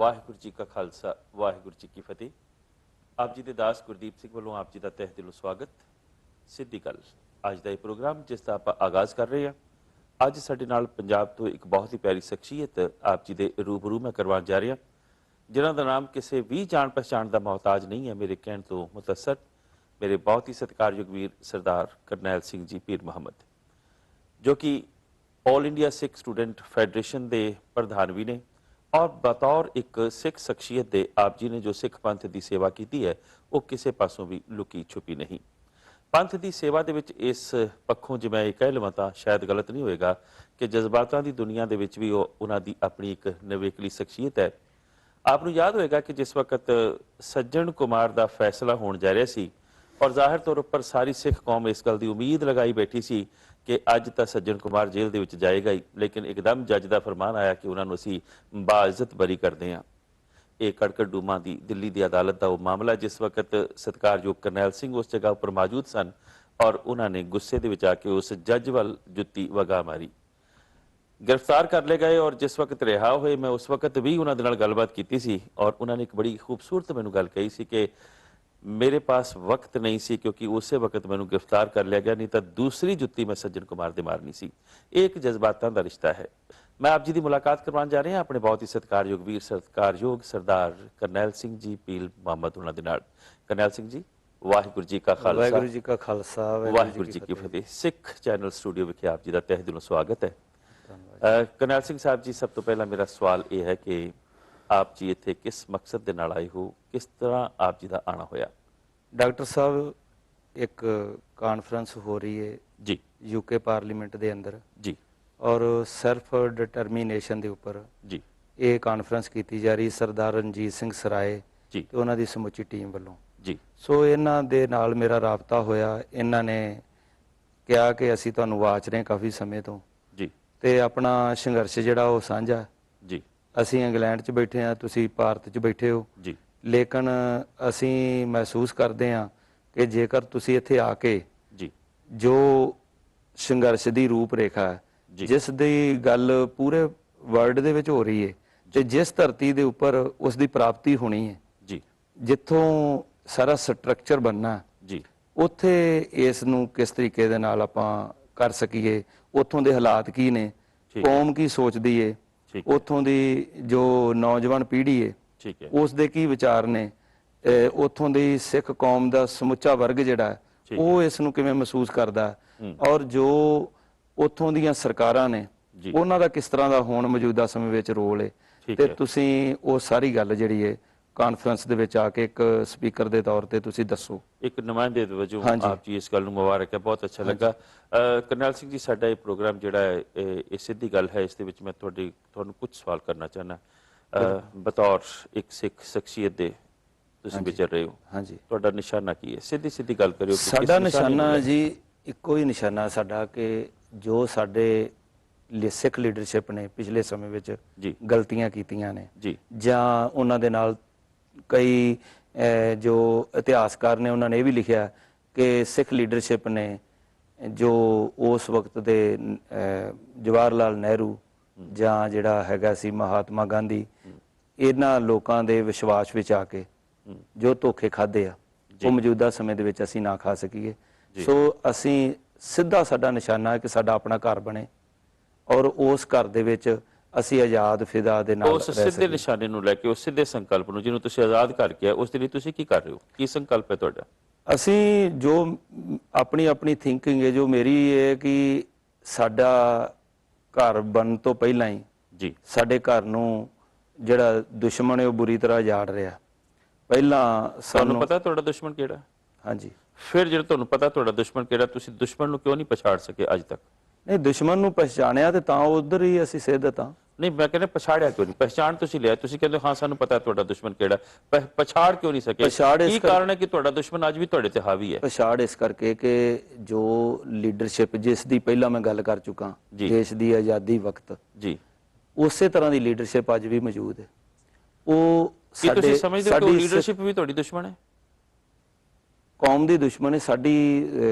ਵਾਹਿਗੁਰੂ ਜੀ ਕਾ ਖਾਲਸਾ ਵਾਹਿਗੁਰੂ ਜੀ ਕੀ ਫਤਿਹ। ਆਪ ਜੀ ਦੇ ਦਾਸ ਗੁਰਦੀਪ ਸਿੰਘ ਵੱਲੋਂ ਆਪ ਜੀ ਦਾ ਤਹਿ ਦਿਲੋਂ ਸਵਾਗਤ। ਸਿੱਧੀ ਗੱਲ ਅੱਜ ਦਾ ਇਹ ਪ੍ਰੋਗਰਾਮ ਜਿਸ ਦਾ ਆਪਾਂ ਆਗਾਜ਼ ਕਰ ਰਹੇ ਹਾਂ। ਅੱਜ ਸਾਡੇ ਨਾਲ ਪੰਜਾਬ ਤੋਂ ਇੱਕ ਬਹੁਤ ਹੀ ਪਿਆਰੀ ਸ਼ਖਸੀਅਤ ਆਪ ਜੀ ਦੇ ਰੂਬਰੂ ਮੈਂ ਕਰਵਾਉਣ ਜਾ ਰਿਹਾ, ਜਿਨ੍ਹਾਂ ਦਾ ਨਾਮ ਕਿਸੇ ਵੀ ਜਾਣ ਪਛਾਣ ਦਾ ਮੁਹਤਾਜ ਨਹੀਂ ਹੈ। ਮੇਰੇ ਕਹਿਣ ਤੋਂ ਮੁਤੱਸਰ ਮੇਰੇ ਬਹੁਤ ਹੀ ਸਤਿਕਾਰਯੋਗ ਵੀਰ ਸਰਦਾਰ ਕਰਨੈਲ ਸਿੰਘ ਜੀ ਪੀਰ ਮੁਹੰਮਦ, ਜੋ ਕਿ all India Sikh student federation के प्रधान भी ने और बतौर एक सिख शख्सियत के आप जी ने जो सिख पंथ की सेवा की है वो किसी पासों भी लुकी छुपी नहीं। पंथ की सेवा के इस पक्षों जो मैं कह लवां तो शायद गलत नहीं होएगा कि जज्बातों की दुनिया के भी उन्होंने अपनी एक नवेकली शख्सियत है। आपको याद होएगा कि जिस वक्त सज्जन कुमार का फैसला होने जा रहा सी और जाहिर तौर पर सारी सिख कौम इस गल की उम्मीद लगाई बैठी सी कि अज तो सज्जन कुमार जेल दे विच जाएगा ही, लेकिन एकदम जज का फरमान आया कि उन्होंने असी बाइज्जत बरी करते हैं। ये कड़कड़ डूमा की दिल्ली की अदालत का वो मामला जिस वक्त सत्कारयोग करनैल सिंह उस जगह पर मौजूद सन और उन्होंने गुस्से दे विच आके उस जज वाल जुत्ती वगा मारी, गिरफ्तार कर ले गए। और जिस वक्त रिहा हुए मैं उस वक्त भी उन्होंने नाल गलबात की सी और उन्होंने एक बड़ी खूबसूरत मैनू गल कही सी कि मेरे पास वक्त नहीं सी क्योंकि उस वक्त मैनू गिरफ्तार कर लिया गया, नहीं तो दूसरी जुत्ती मैं सज्जन कुमार दे मारनी सी। एक जज्बातों का रिश्ता है। मैं आप जी की मुलाकात करवाने जा रहे हैं अपने बहुत ही सत्कारयोग वीर सत्कारयोग सरदार करनैल सिंह जी पीर मुहम्मद उन्हां दे नाल। करनैल सिंह जी वाहिगुरू जी का खालसा वाहिगुरू जी की फतेह। सिख चैनल स्टूडियो विखे आप जी का तहे दिलों स्वागत है। करनैल सिंह साहब जी, सब तो पहला मेरा सवाल यह है कि आप जी इत्थे किस मकसद के नाल आए हो, किस तरह आप जी का आना होया? डॉक्टर साहब, एक कॉन्फ्रेंस हो रही है जी यूके पार्लीमेंट के अंदर जी और सेल्फ डिटरमीनेशन के उपर जी ये कॉन्फ्रेंस की जा रही सरदार रणजीत सिंह सराए जी ते उन्हां दी समुची टीम वालों जी। सो इन्हां दे नाल मेरा राबता होया। इन्हां ने कहा कि असीं तुहानूं वाच रहे काफ़ी समय तो जी ते अपना संघर्ष जिहड़ा वो साझा जी असीं इंग्लैंड च बैठे हैं, तुसीं भारत च बैठे हो, जी लेकिन असीं महसूस करते हैं कि जेकर तुसीं इत्थे आके जी जो संघर्ष की रूप रेखा है जिस दी गल पूरे वर्ल्ड दे विच हो रही है ते जिस धरती दे उपर उस दी प्राप्ति होनी है जी जिथों सारा स्ट्रक्चर बनना जी उत्थे इस नूं किस तरीके दे नाल आपां कर सकीए, उत्थों दे हालात की ने, कौम की सोचदी है, उत्थों दी जो नौजवान पीढ़ी है ठीक है उस दे की विचार ने, उत्थों दी सिख कौम का समुचा वर्ग जिहड़ा वो इस नूं किवें महसूस करदा और जो उत्थों दीयां सरकारां ने उन्हां दा किस तरह दा हुण मौजूदा समय विच रोल है ते तुसीं वो सारी गल जिहड़ी है कॉन्फ्रेंस दे विच आके एक स्पीकर के तौर पर तुसीं दसो। एक नुमाइंदे वजों आप जी इस गल नूं मुबारक है, बहुत अच्छा लगा। करनैल सिंह जी, साडा ये प्रोग्राम जिहड़ा है ये सीधी गल है, इस दे विच मैं तुहानूं कुछ सवाल करना चाहना। बतौर एक सिख शख्सियत दे तुसीं विचर रहे हो, हाँ जी, तुहाडा निशाना की है? सीधी सीधी गल करियो। साडा निशाना जी इक्को ही निशाना साडा कि जो साडे सिख लीडरशिप ने पिछले समय विच गलतियां कीतियां ने जी जां उन्हां दे नाल कई जो इतिहासकार ने उन्होंने ये भी लिखा कि सिख लीडरशिप ने जो उस वक्त दे जवाहर लाल नेहरू जां जिहड़ा हैगा सी महात्मा गांधी इन्हां लोकां दे विश्वास विच आके जो धोखे खाधे आ वो मौजूदा समय दे विच असीं ना खा सकीए। सो असीं सीधा साडा निशाना है कि साडा अपना घर बने और उस घर दे विच ਅਸੀਂ ਆਜ਼ਾਦ ਫਿਦਾ ਦੇ ਨਾਲ ਉਸ ਸਿੱਧੇ ਨਿਸ਼ਾਨੇ ਨੂੰ ਲੈ ਕੇ ਉਸ ਸਿੱਧੇ ਸੰਕਲਪ ਨੂੰ ਜਿਹਨੂੰ ਤੁਸੀਂ ਆਜ਼ਾਦ ਕਰਕੇ ਉਸ ਦੇ ਲਈ ਤੁਸੀਂ ਕੀ ਕਰ ਰਹੇ ਹੋ? ਕੀ ਸੰਕਲਪ ਹੈ ਤੁਹਾਡਾ? ਅਸੀਂ ਜੋ ਆਪਣੀ ਆਪਣੀ ਥਿੰਕਿੰਗ ਹੈ, ਜੋ ਮੇਰੀ ਹੈ ਕਿ ਸਾਡਾ ਘਰ ਬਣਨ ਤੋਂ ਪਹਿਲਾਂ ਹੀ ਜੀ ਸਾਡੇ ਘਰ ਨੂੰ ਜਿਹੜਾ ਦੁਸ਼ਮਣ ਹੈ ਉਹ ਬੁਰੀ ਤਰ੍ਹਾਂ ਜਾੜ ਰਿਹਾ। ਪਹਿਲਾਂ ਤੁਹਾਨੂੰ ਪਤਾ ਤੁਹਾਡਾ ਦੁਸ਼ਮਣ ਕਿਹੜਾ? ਹਾਂਜੀ। ਫਿਰ ਜਦੋਂ ਤੁਹਾਨੂੰ ਪਤਾ ਤੁਹਾਡਾ ਦੁਸ਼ਮਣ ਕਿਹੜਾ, ਤੁਸੀਂ ਦੁਸ਼ਮਣ ਨੂੰ ਕਿਉਂ ਨਹੀਂ ਪਛਾੜ ਸਕੇ ਅੱਜ ਤੱਕ? ਨਹੀਂ, ਦੁਸ਼ਮਣ ਨੂੰ ਪਛਾਣਿਆ ਤੇ ਤਾਂ ਉਧਰ ਹੀ ਅਸੀਂ ਸਿੱਧਤ ਹਾਂ। नहीं मैं कहना पछाड़िया क्यों नहीं? पहचान तुसीं लिया, तुसीं कहंदे हाँ सानू पता है तुहाडा दुश्मन किहड़ा, पछाड़ क्यों नहीं सके? की कारण है कि तुहाडा दुश्मन अज भी तुहाडे ते हावी है? पछाड़ इस करके कि जो लीडरशिप जिस दी पहला मैं गल कर चुका देश की आज़ादी वक्त जी उस तरह की लीडरशिप अज भी मौजूद है। वो समझते हो लीडरशिप भी तुहाडी दुश्मन है? कौम की दुश्मन है साडी।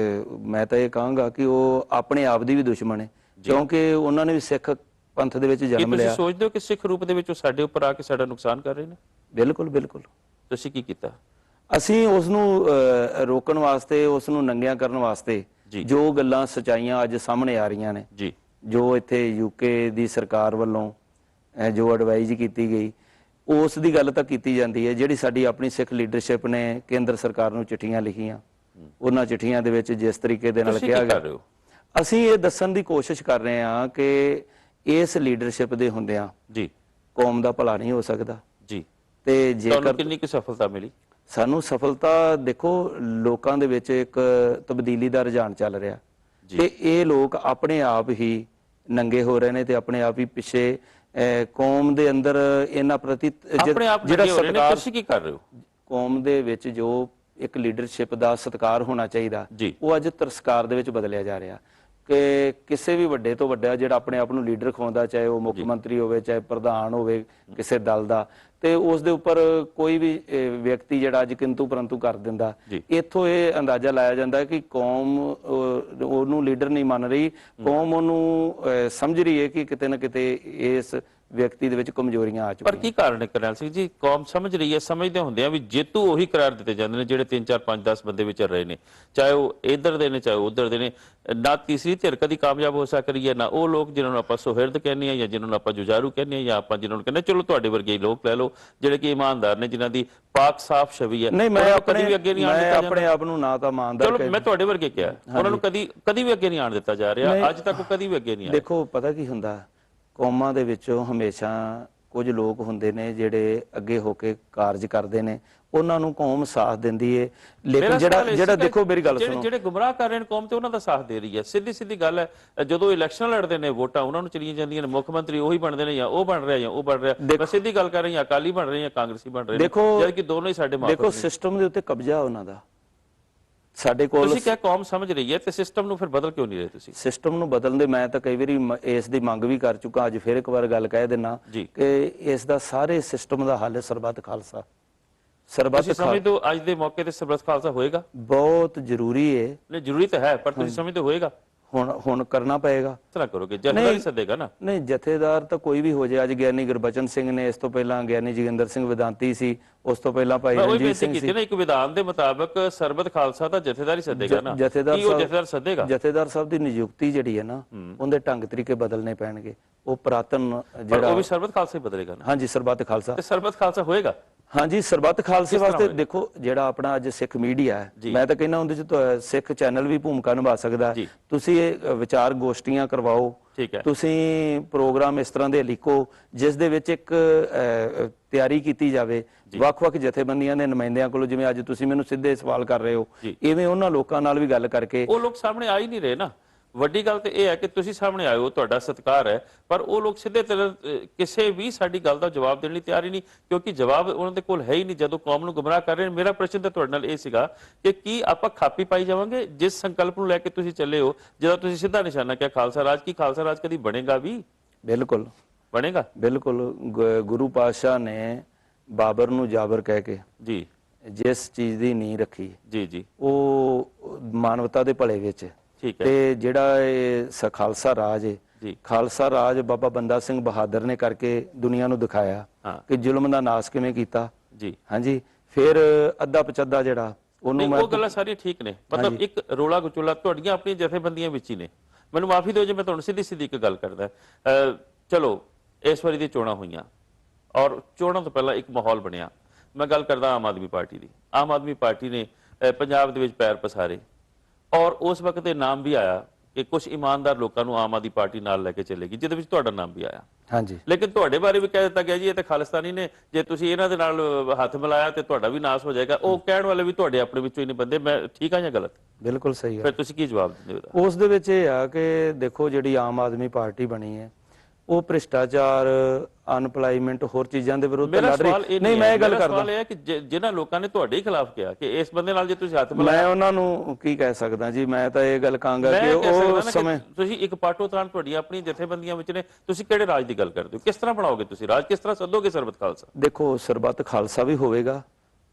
मैं तो ये कहूँगा कि वो अपने आप की भी दुश्मन है क्योंकि उन्होंने भी सिख ਪੰਥ ਦੇ ਵਿੱਚ ਕੀ ਜਨਮ ਤੁਸੀਂ ਲਿਆ। ਸੋਚਦੇ ਹੋ ਕਿ ਸਿੱਖ ਰੂਪ ਦੇ ਵਿੱਚ ਉਹ ਸਾਡੇ ਉੱਪਰ ਆ ਕੇ ਸਾਡਾ ਨੁਕਸਾਨ ਕਰ ਰਹੇ ਨੇ? ਬਿਲਕੁਲ ਬਿਲਕੁਲ। ਤੁਸੀਂ ਕੀ ਕੀਤਾ? ਅਸੀਂ ਉਸ ਨੂੰ ਰੋਕਣ ਵਾਸਤੇ, ਉਸ ਨੂੰ ਨੰਗਿਆਂ ਕਰਨ ਵਾਸਤੇ ਜੀ ਜੋ ਗੱਲਾਂ ਸਚਾਈਆਂ ਅੱਜ ਸਾਹਮਣੇ ਆ ਰਹੀਆਂ ਨੇ, ਜੀ ਜੋ ਇੱਥੇ ਯੂਕੇ ਦੀ ਸਰਕਾਰ ਵੱਲੋਂ ਜੋ ਐਡਵਾਈਜ਼ ਕੀਤੀ ਗਈ, ਉਸ ਦੀ ਗੱਲ ਤਾਂ ਕੀਤੀ ਜਾਂਦੀ ਹੈ। ਜਿਹੜੀ ਸਾਡੀ ਆਪਣੀ ਸਿੱਖ ਲੀਡਰਸ਼ਿਪ ਨੇ ਕੇਂਦਰ ਸਰਕਾਰ ਨੂੰ ਚਿੱਠੀਆਂ ਲਿਖੀਆਂ, ਉਹਨਾਂ ਚਿੱਠੀਆਂ ਦੇ ਵਿੱਚ ਜਿਸ ਤਰੀਕੇ ਦੇ ਨਾਲ ਤੁਸੀਂ ਕਿਹਾ ਕੀ ਕਰ ਗਿਆ, ਰਹੇ ਹੋ? ਅਸੀਂ ਇਹ ਦੱਸਣ ਦੀ ਕੋਸ਼ਿਸ਼ ਕਰ ਰਹੇ ਹਾਂ ਕਿ ਇਸ ਲੀਡਰਸ਼ਿਪ ਦੇ ਹੁੰਦਿਆਂ ਜੀ ਕੌਮ ਦਾ ਭਲਾ ਨਹੀਂ ਹੋ ਸਕਦਾ। ਜੀ ਤੇ ਤੁਹਾਨੂੰ ਜੇਕਰ ਕਿੰਨੀ ਕੁ ਸਫਲਤਾ ਮਿਲੀ? ਸਾਨੂੰ ਸਫਲਤਾ, ਦੇਖੋ ਲੋਕਾਂ ਦੇ ਵਿੱਚ ਇੱਕ ਤਬਦੀਲੀ ਦਾ ਰੁਝਾਨ ਚੱਲ ਰਿਹਾ ਤੇ ਇਹ ਲੋਕ ਆਪਣੇ ਆਪ ਹੀ ਨੰਗੇ ਹੋ ਰਹੇ ਨੇ ਤੇ ਆਪਣੇ ਆਪ ਹੀ ਪਿੱਛੇ ਕੌਮ ਦੇ ਅੰਦਰ ਇਹਨਾਂ ਪ੍ਰਤੀ ਆਪਣੇ ਆਪ ਜਿਹੜਾ ਨੰਗੇ ਹੋ ਰਹੇ ਨੇ, ਸਤਿਕਾਰ, ਤੁਸੀਂ ਕੀ ਕਰ ਰਹੇ ਹੋ? ਕੌਮ ਦੇ ਵਿੱਚ ਜੋ ਇੱਕ ਲੀਡਰਸ਼ਿਪ ਦਾ ਸਤਿਕਾਰ ਹੋਣਾ ਚਾਹੀਦਾ, ਜੀ ਉਹ ਅੱਜ ਤਿਰਸਕਾਰ ਦੇ ਵਿੱਚ ਬਦਲਿਆ ਜਾ ਰਿਹਾ ਕਿ ਕਿਸੇ ਵੀ ਵੱਡੇ ਤੋਂ ਵੱਡਾ ਜਿਹੜਾ ਆਪਣੇ ਆਪ ਨੂੰ ਲੀਡਰ ਖਵਾਉਂਦਾ, ਚਾਹੇ ਉਹ ਮੁੱਖ ਮੰਤਰੀ ਹੋਵੇ, ਚਾਹੇ ਪ੍ਰਧਾਨ ਹੋਵੇ ਕਿਸੇ ਦਲ ਦਾ, ਤੇ ਉਸ ਦੇ ਉੱਪਰ ਕੋਈ ਵੀ ਵਿਅਕਤੀ ਜਿਹੜਾ ਅੱਜ ਕਿੰਤੂ ਪਰੰਤੂ ਕਰ ਦਿੰਦਾ, ਇੱਥੋਂ ਇਹ ਅੰਦਾਜ਼ਾ ਲਾਇਆ ਜਾਂਦਾ ਕਿ ਕੌਮ ਉਹਨੂੰ ਲੀਡਰ ਨਹੀਂ ਮੰਨ ਰਹੀ, ਕੌਮ ਉਹਨੂੰ ਸਮਝ ਰਹੀ ਹੈ ਕਿ ਕਿਤੇ ਨਾ ਕਿਤੇ ਇਸ ਵਿਅਕਤੀ ਦੇ ਵਿੱਚ ਕਮਜ਼ੋਰੀਆਂ ਆ ਪਰ ਚੁੱਕੀਆਂ। ਕੀ ਕਾਰਨ ਹੈ ਕਰਨੈਲ ਸਿੰਘ ਜੀ? ਕੌਮ ਸਮਝ ਰਹੀ ਹੈ, ਸਮਝਦੇ ਹੁੰਦੇ ਆ ਵੀ ਜੇਤੂ ਉਹੀ ਕਰਾਰ ਦਿੱਤੇ ਜਾਂਦੇ ਨੇ ਜਿਹੜੇ 3 4 5 10 ਬੰਦੇ ਵਿਚਰ ਰਹੇ ਨੇ, ਚਾਹੇ ਉਹ ਇਧਰ ਦੇ ਨੇ ਚਾਹੇ ਉਧਰ ਦੇ ਨੇ। ਨਾ ਤੀਸਰੀ ਧਿਰ ਕਦੀ ਕਾਮਯਾਬ ਹੋ ਸਕਦੀ ਹੈ, ਨਾ ਉਹ ਲੋਕ ਜਿਨ੍ਹਾਂ ਨੂੰ ਆਪਾਂ ਸੁਹਿਰਦ ਕਹਿੰਦੇ ਆ ਜਾਂ ਜਿਨ੍ਹਾਂ ਨੂੰ ਆਪਾਂ ਜੁਝਾਰੂ ਕਹਿੰਦੇ ਆ ਜਾਂ ਆਪਾਂ ਜਿਨ੍ਹਾਂ ਨੂੰ ਕਹਿੰਦੇ ਚਲੋ ਤੁਹਾਡੇ ਵਰਗੇ ਲੋਕ ਲੈ ਲਓ ਜਿਹੜੇ ਕਿ ਇਮਾਨਦਾਰ ਨੇ, ਜਿਨ੍ਹਾਂ ਦੀ ਪਾਕ ਸਾਫ਼ ਛਵੀ ਹੈ। ਨਹੀਂ, ਮੈਂ ਕਦੀ ਵੀ ਅੱਗੇ ਨਹੀਂ ਆਣ ਦਿੱਤਾ ਆਪਣੇ ਆਪ ਨੂੰ ਨਾ ਤਾਂ ਇਮਾਨਦਾਰ ਚਲੋ ਮੈਂ ਤੁਹਾਡੇ ਵਰਗੇ ਕਿਹਾ, ਉਹਨਾਂ ਨੂੰ ਕਦੀ ਵੀ ਅੱਗੇ ਨਹੀਂ ਆਣ ਦਿੱਤਾ ਜਾ ਰਿਹਾ, ਅੱਜ ਤੱਕ ਕਦੀ ਵੀ ਅੱਗੇ ਨਹੀਂ ਆਏ। ਦੇਖੋ ਪਤਾ ਕੀ ਹੁੰਦਾ, ਕੌਮਾਂ ਦੇ ਵਿੱਚੋਂ ਹਮੇਸ਼ਾ ਕੁਝ ਲੋਕ ਹੁੰਦੇ ਨੇ ਜਿਹੜੇ ਅੱਗੇ ਹੋ ਕੇ ਕਾਰਜ ਕਰਦੇ ਨੇ, ਉਹਨਾਂ ਨੂੰ ਕੌਮ ਸਾਥ ਦਿੰਦੀ ਏ। ਲੇਕਿਨ ਜਿਹੜਾ ਦੇਖੋ ਮੇਰੀ ਗੱਲ ਸੁਣੋ, ਜਿਹੜੇ ਗੁੰਮਰਾਹ ਕਰ ਰਹੇ ਨੇ ਕੌਮ ਤੇ ਉਹਨਾਂ ਦਾ ਸਾਥ ਦੇ ਰਹੀ ਹੈ। ਸਿੱਧੀ ਗੱਲ ਹੈ, ਜਦੋਂ ਇਲੈਕਸ਼ਨ ਲੜਦੇ ਨੇ ਵੋਟਾਂ ਉਹਨਾਂ ਨੂੰ ਚਲੀਆਂ ਜਾਂਦੀਆਂ ਨੇ, ਮੁੱਖ ਮੰਤਰੀ ਉਹੀ ਬਣਦੇ ਨੇ ਜਾਂ ਉਹ ਬਣ ਰਿਹਾ ਜਾਂ ਉਹ ਬਣ ਰਿਹਾ। ਮੈਂ ਸਿੱਧੀ ਗੱਲ ਕਰ ਰਹੀ ਹਾਂ, ਅਕਾਲੀ ਬਣ ਰਹੇ ਜਾਂ ਕਾਂਗਰਸੀ ਬਣ ਰਹੇ ਨੇ, ਜਦ ਕਿ ਦੋਨੋਂ ਹੀ ਸਾਡੇ ਮਾਪੇ। ਦੇਖੋ ਸਿਸਟਮ ਦੇ ਉੱਤੇ ਕਬਜ਼ਾ ਉਹਨਾਂ ਦਾ ਸਾਡੇ ਕੋਲ। ਤੁਸੀਂ ਕਿਹਾ ਕੌਮ ਸਮਝ ਰਹੀ ਹੈ ਤੇ ਸਿਸਟਮ ਨੂੰ ਫਿਰ ਬਦਲ ਕਿਉਂ ਨਹੀਂ ਰਹੇ ਤੁਸੀਂ? ਸਿਸਟਮ ਨੂੰ ਬਦਲਣ ਦੇ ਮੈਂ ਤਾਂ ਕਈ ਵਾਰੀ ਇਸ ਦੀ ਮੰਗ ਵੀ ਕਰ ਚੁੱਕਾ, ਅੱਜ ਫਿਰ ਇੱਕ ਵਾਰ ਗੱਲ ਕਹਿ ਦੇਣਾ ਕਿ ਇਸ ਦਾ ਸਾਰੇ ਸਿਸਟਮ ਦਾ ਹੱਲ ਸਰਬੱਤ ਖਾਲਸਾ। ਤੁਸੀਂ ਸਮਝਦੇ ਹੋ ਅੱਜ ਦੇ ਮੌਕੇ ਤੇ ਸਰਬੱਤ ਖਾਲਸਾ ਹੋਏਗਾ? ਬਹੁਤ ਜ਼ਰੂਰੀ ਹੈ। ਨਹੀਂ ਜ਼ਰੂਰੀ ਤਾਂ ਹੈ, ਪਰ ਤੁਸੀਂ ਸਮਝਦੇ ਹੋਏਗਾ? ਹੁਣ ਕਰਨਾ ਪਏਗਾ। ਇਸ ਤਰ੍ਹਾਂ ਕਰੋਗੇ, ਜਥੇਦਾਰ ਹੀ ਸੱਦੇਗਾ ਨਾ? ਨਹੀਂ, ਜਥੇਦਾਰ ਤਾਂ ਕੋਈ ਵੀ ਹੋ ਜਾਏ। ਅੱਜ ਗਿਆਨੀ ਗੁਰਬਚਨ ਸਿੰਘ ਨੇ, ਇਸ ਤੋਂ ਪਹਿਲਾਂ ਗਿਆਨੀ ਜੋਗਿੰਦਰ ਸਿੰਘ ਵਿਦਾਂਤੀ ਸੀ, ਉਸ ਤੋਂ ਪਹਿਲਾਂ ਭਾਈ ਰਣਜੀਤ ਸਿੰਘ ਸੀ। ਇੱਕ ਵਿਧਾਨ ਦੇ ਮੁਤਾਬਕ ਸਰਬੱਤ ਖਾਲਸਾ ਤਾਂ ਜਥੇਦਾਰ ਹੀ ਸੱਦੇਗਾ ਨਾ? ਜਥੇਦਾਰ ਸੱਦੇਗਾ? ਜਥੇਦਾਰ ਸਾਹਿਬ ਦੀ ਨਿਯੁਕਤੀ ਜਿਹੜੀ ਹੈ ਨਾ, ਉਹਦੇ ਢੰਗ ਤਰੀਕੇ ਬਦਲਨੇ ਪੈਣਗੇ। ਉਹ ਪੁਰਾਤਨ ਜਿਹੜਾ ਉਹ ਵੀ ਸਰਬੱਤ ਖਾਲਸਾ ਹੀ ਬਦਲੇਗਾ ਨਾ? ਹਾਂਜੀ, ਸਰਬੱਤ ਖਾਲਸਾ। ਤੇ ਸਰਬੱਤ ਖਾਲਸਾ ਹੋਏਗਾ? ਹਾਂਜੀ, ਸਰਬੱਤ ਖਾਲਸੇ ਵਾਸਤੇ ਦੇਖੋ ਜਿਹੜਾ ਆਪਣਾ ਅੱਜ ਸਿੱਖ ਮੀਡੀਆ ਹੈ, ਮੈਂ ਤਾਂ ਕਹਿੰਦਾ ਉਹਦੇ ਚ ਸਿੱਖ ਚੈਨਲ ਵੀ ਭੂਮਿਕਾ ਨਿਭਾ ਸਕਦਾ। ਤੁਸੀਂ ਇਹ ਵਿਚਾਰ ਗੋਸ਼ਟੀਆਂ ਕਰਵਾਓ, ਤੁਸੀਂ ਪ੍ਰੋਗਰਾਮ ਇਸ ਤਰ੍ਹਾਂ ਦੇ ਲਿਖੋ ਜਿਸ ਦੇ ਵਿੱਚ ਇੱਕ ਤਿਆਰੀ ਕੀਤੀ ਜਾਵੇ ਵੱਖ-ਵੱਖ ਜਥੇਬੰਦੀਆਂ ਦੇ ਨੁਮਾਇੰਦਿਆਂ ਕੋਲੋਂ। ਜਿਵੇਂ ਅੱਜ ਤੁਸੀਂ ਮੈਨੂੰ ਸਿੱਧੇ ਸਵਾਲ ਕਰ ਰਹੇ ਹੋ, ਇਵੇਂ ਉਹਨਾਂ ਲੋਕਾਂ ਨਾਲ ਵੀ ਗੱਲ ਕਰਕੇ। ਉਹ ਲੋਕ ਸਾਹਮਣੇ ਆ ਹੀ ਨਹੀਂ ਰਹੇ ਨਾ। ਵੱਡੀ ਗੱਲ ਤੇ ਇਹ ਹੈ ਕਿ ਤੁਸੀਂ ਸਾਹਮਣੇ ਆਏ ਹੋ, ਤੁਹਾਡਾ ਸਤਿਕਾਰ ਹੈ, ਪਰ ਉਹ ਲੋਕ ਸਿੱਧੇ ਕਿਸੇ ਵੀ ਸਾਡੀ ਗੱਲ ਦਾ ਜਵਾਬ ਦੇਣ ਲਈ ਤਿਆਰ ਹੀ ਨਹੀਂ, ਕਿਉਂਕਿ ਜਵਾਬ ਉਹਨਾਂ ਦੇ ਕੋਲ ਹੈ ਹੀ ਨਹੀਂ ਜਦੋਂ ਕੌਮ ਨੂੰ ਗੁੰਮਰਾਹ ਕਰ ਰਹੇ ਨੇ। ਮੇਰਾ ਪ੍ਰਸ਼ਨ ਤਾਂ ਤੁਹਾਡੇ ਨਾਲ ਇਹ ਸੀਗਾ ਕਿ ਕੀ ਆਪਾਂ ਖਾਪੀ ਪਾਈ ਜਾਵਾਂਗੇ ਜਿਸ ਸੰਕਲਪ ਨੂੰ ਲੈ ਕੇ ਤੁਸੀਂ ਚੱਲੇ ਹੋ, ਜਦੋਂ ਤੁਸੀਂ ਸਿੱਧਾ ਨਿਸ਼ਾਨਾ ਕਿਹਾ ਖਾਲਸਾ ਰਾਜ? ਕੀ ਖਾਲਸਾ ਰਾਜ ਕਦੀ ਬਣੇਗਾ ਵੀ? ਬਿਲਕੁਲ ਬਣੇਗਾ। ਬਿਲਕੁਲ। ਗੁਰੂ ਪਾਤਸ਼ਾਹ ਨੇ ਬਾਬਰ ਨੂੰ ਜਾਬਰ ਕਹਿ ਕੇ ਜਿਸ ਚੀਜ਼ ਦੀ ਨੀਂਹ ਰੱਖੀ, ਉਹ ਮਾਨਵਤਾ ਦੇ ਭਲੇ ਵਿੱਚ। ਤੇ ਜਿਹੜਾ ਇਹ ਖਾਲਸਾ ਰਾਜ ਹੈ, ਖਾਲਸਾ ਰਾਜ ਬਾਬਾ ਬੰਦਾ ਸਿੰਘ ਬਹਾਦਰ ਨੇ ਕਰਕੇ ਦੁਨੀਆ ਨੂੰ ਦਿਖਾਇਆ ਕਿ ਜ਼ੁਲਮ ਦਾ ਨਾਸ ਕਿਵੇਂ ਕੀਤਾ। ਹਾਂਜੀ, ਫਿਰ ਅੱਧਾ ਪਚੱਧਾ ਜਿਹੜਾ ਉਹਨੂੰ ਉਹ ਗੱਲਾਂ ਸਾਰੀਆਂ ਠੀਕ ਨੇ, ਮਤਲਬ ਇੱਕ ਰੋਲਾ ਗੁਚੋਲਾ ਤੁਹਾਡੀਆਂ ਆਪਣੀਆਂ ਜਥੇਬੰਦੀਆਂ ਵਿੱਚ ਹੀ ਨੇ। ਮੈਨੂੰ ਮਾਫੀ ਦਿਓ ਜੇ ਮੈਂ ਤੁਹਾਨੂੰ ਸਿੱਧੀ ਇੱਕ ਗੱਲ ਕਰਦਾ। ਚਲੋ ਇਸ ਵਾਰੀ ਦੀ ਚੋਣਾਂ ਹੋਈਆਂ ਔਰ ਚੋਣਾਂ ਤੋਂ ਪਹਿਲਾਂ ਇੱਕ ਮਾਹੌਲ ਬਣਿਆ। ਮੈਂ ਗੱਲ ਕਰਦਾ ਆਮ ਆਦਮੀ ਪਾਰਟੀ ਦੀ। ਆਮ ਆਦਮੀ ਪਾਰਟੀ ਨੇ ਪੰਜਾਬ ਦੇ ਵਿੱਚ ਪੈਰ ਪਸਾਰੇ ਔਰ ਉਸ ਵਕਤ ਇਹ ਨਾਮ ਵੀ ਆਇਆ ਕਿ ਕੁਝ ਇਮਾਨਦਾਰ ਲੋਕਾਂ ਨੂੰ ਆਮ ਆਦਮੀ ਪਾਰਟੀ ਨਾਲ ਲੈ ਕੇ ਚੱਲੇਗੀ, ਜਿਹਦੇ ਵਿੱਚ ਤੁਹਾਡਾ ਨਾਮ ਵੀ ਆਇਆ। ਹਾਂਜੀ, ਲੇਕਿਨ ਤੁਹਾਡੇ ਬਾਰੇ ਵੀ ਕਹਿ ਦਿੱਤਾ ਗਿਆ ਜੀ ਇਹ ਤਾਂ ਖਾਲਿਸਤਾਨੀ ਨੇ, ਜੇ ਤੁਸੀਂ ਇਹਨਾਂ ਦੇ ਨਾਲ ਹੱਥ ਮਿਲਾਇਆ ਤੇ ਤੁਹਾਡਾ ਵੀ ਨਾਸ ਹੋ ਜਾਏਗਾ। ਉਹ ਕਹਿਣ ਵਾਲੇ ਵੀ ਤੁਹਾਡੇ ਆਪਣੇ ਵਿੱਚੋਂ ਹੀ ਨਹੀਂ ਬੰਦੇ। ਮੈਂ ਠੀਕ ਆ ਜਾਂ ਗਲਤ? ਬਿਲਕੁਲ ਸਹੀ ਹੈ। ਫਿਰ ਤੁਸੀਂ ਕੀ ਜਵਾਬ ਦਿੰਦੇ ਹੋ? ਉਸ ਦੇ ਵਿੱਚ ਇਹ ਆ ਕਿ ਦੇਖੋ ਜਿਹੜੀ ਆਮ ਆਦਮੀ ਪਾਰਟੀ ਬਣੀ ਹੈ ਉਹ ਭ੍ਰਿਸ਼ਟਾਚਾਰ, ਅਨਪਲਾਈਮੈਂਟ, ਹੋਰ ਚੀਜ਼ਾਂ ਦੇ ਵਿਰੁੱਧ ਲੜ ਰਹੀ ਨਹੀਂ। ਮੈਂ ਇਹ ਗੱਲ ਕਰਦਾ, ਸਵਾਲ ਇਹ ਹੈ ਕਿ ਜਿਨ੍ਹਾਂ ਲੋਕਾਂ ਨੇ ਤੁਹਾਡੇ ਹੀ ਖਿਲਾਫ ਕਿਹਾ ਕਿ ਇਸ ਬੰਦੇ ਨਾਲ ਜੇ ਤੁਸੀਂ ਹੱਥ ਮਿਲਾਇਆ, ਮੈਂ ਉਹਨਾਂ ਨੂੰ ਕੀ ਕਹਿ ਸਕਦਾ ਜੀ? ਮੈਂ ਤਾਂ ਇਹ ਗੱਲ ਕਹਾਂਗਾ ਕਿ ਉਹ ਸਮੇਂ ਤੁਸੀਂ ਇੱਕ ਪਾਟੋ ਤਾਣ ਤੁਹਾਡੀ ਆਪਣੀ ਜਥੇਬੰਦੀਆਂ ਵਿੱਚ ਨੇ, ਤੁਸੀਂ ਕਿਹੜੇ ਰਾਜ ਦੀ ਗੱਲ ਕਰਦੇ ਹੋ? ਕਿਸ ਤਰ੍ਹਾਂ ਬਣਾਓਗੇ ਤੁਸੀਂ ਰਾਜ? ਕਿਸ ਤਰ੍ਹਾਂ ਸੱਦੋਗੇ ਸਰਬੱਤ ਖਾਲਸਾ? ਦੇਖੋ ਸਰਬੱਤ ਖਾਲਸਾ ਵੀ ਹੋਵੇਗਾ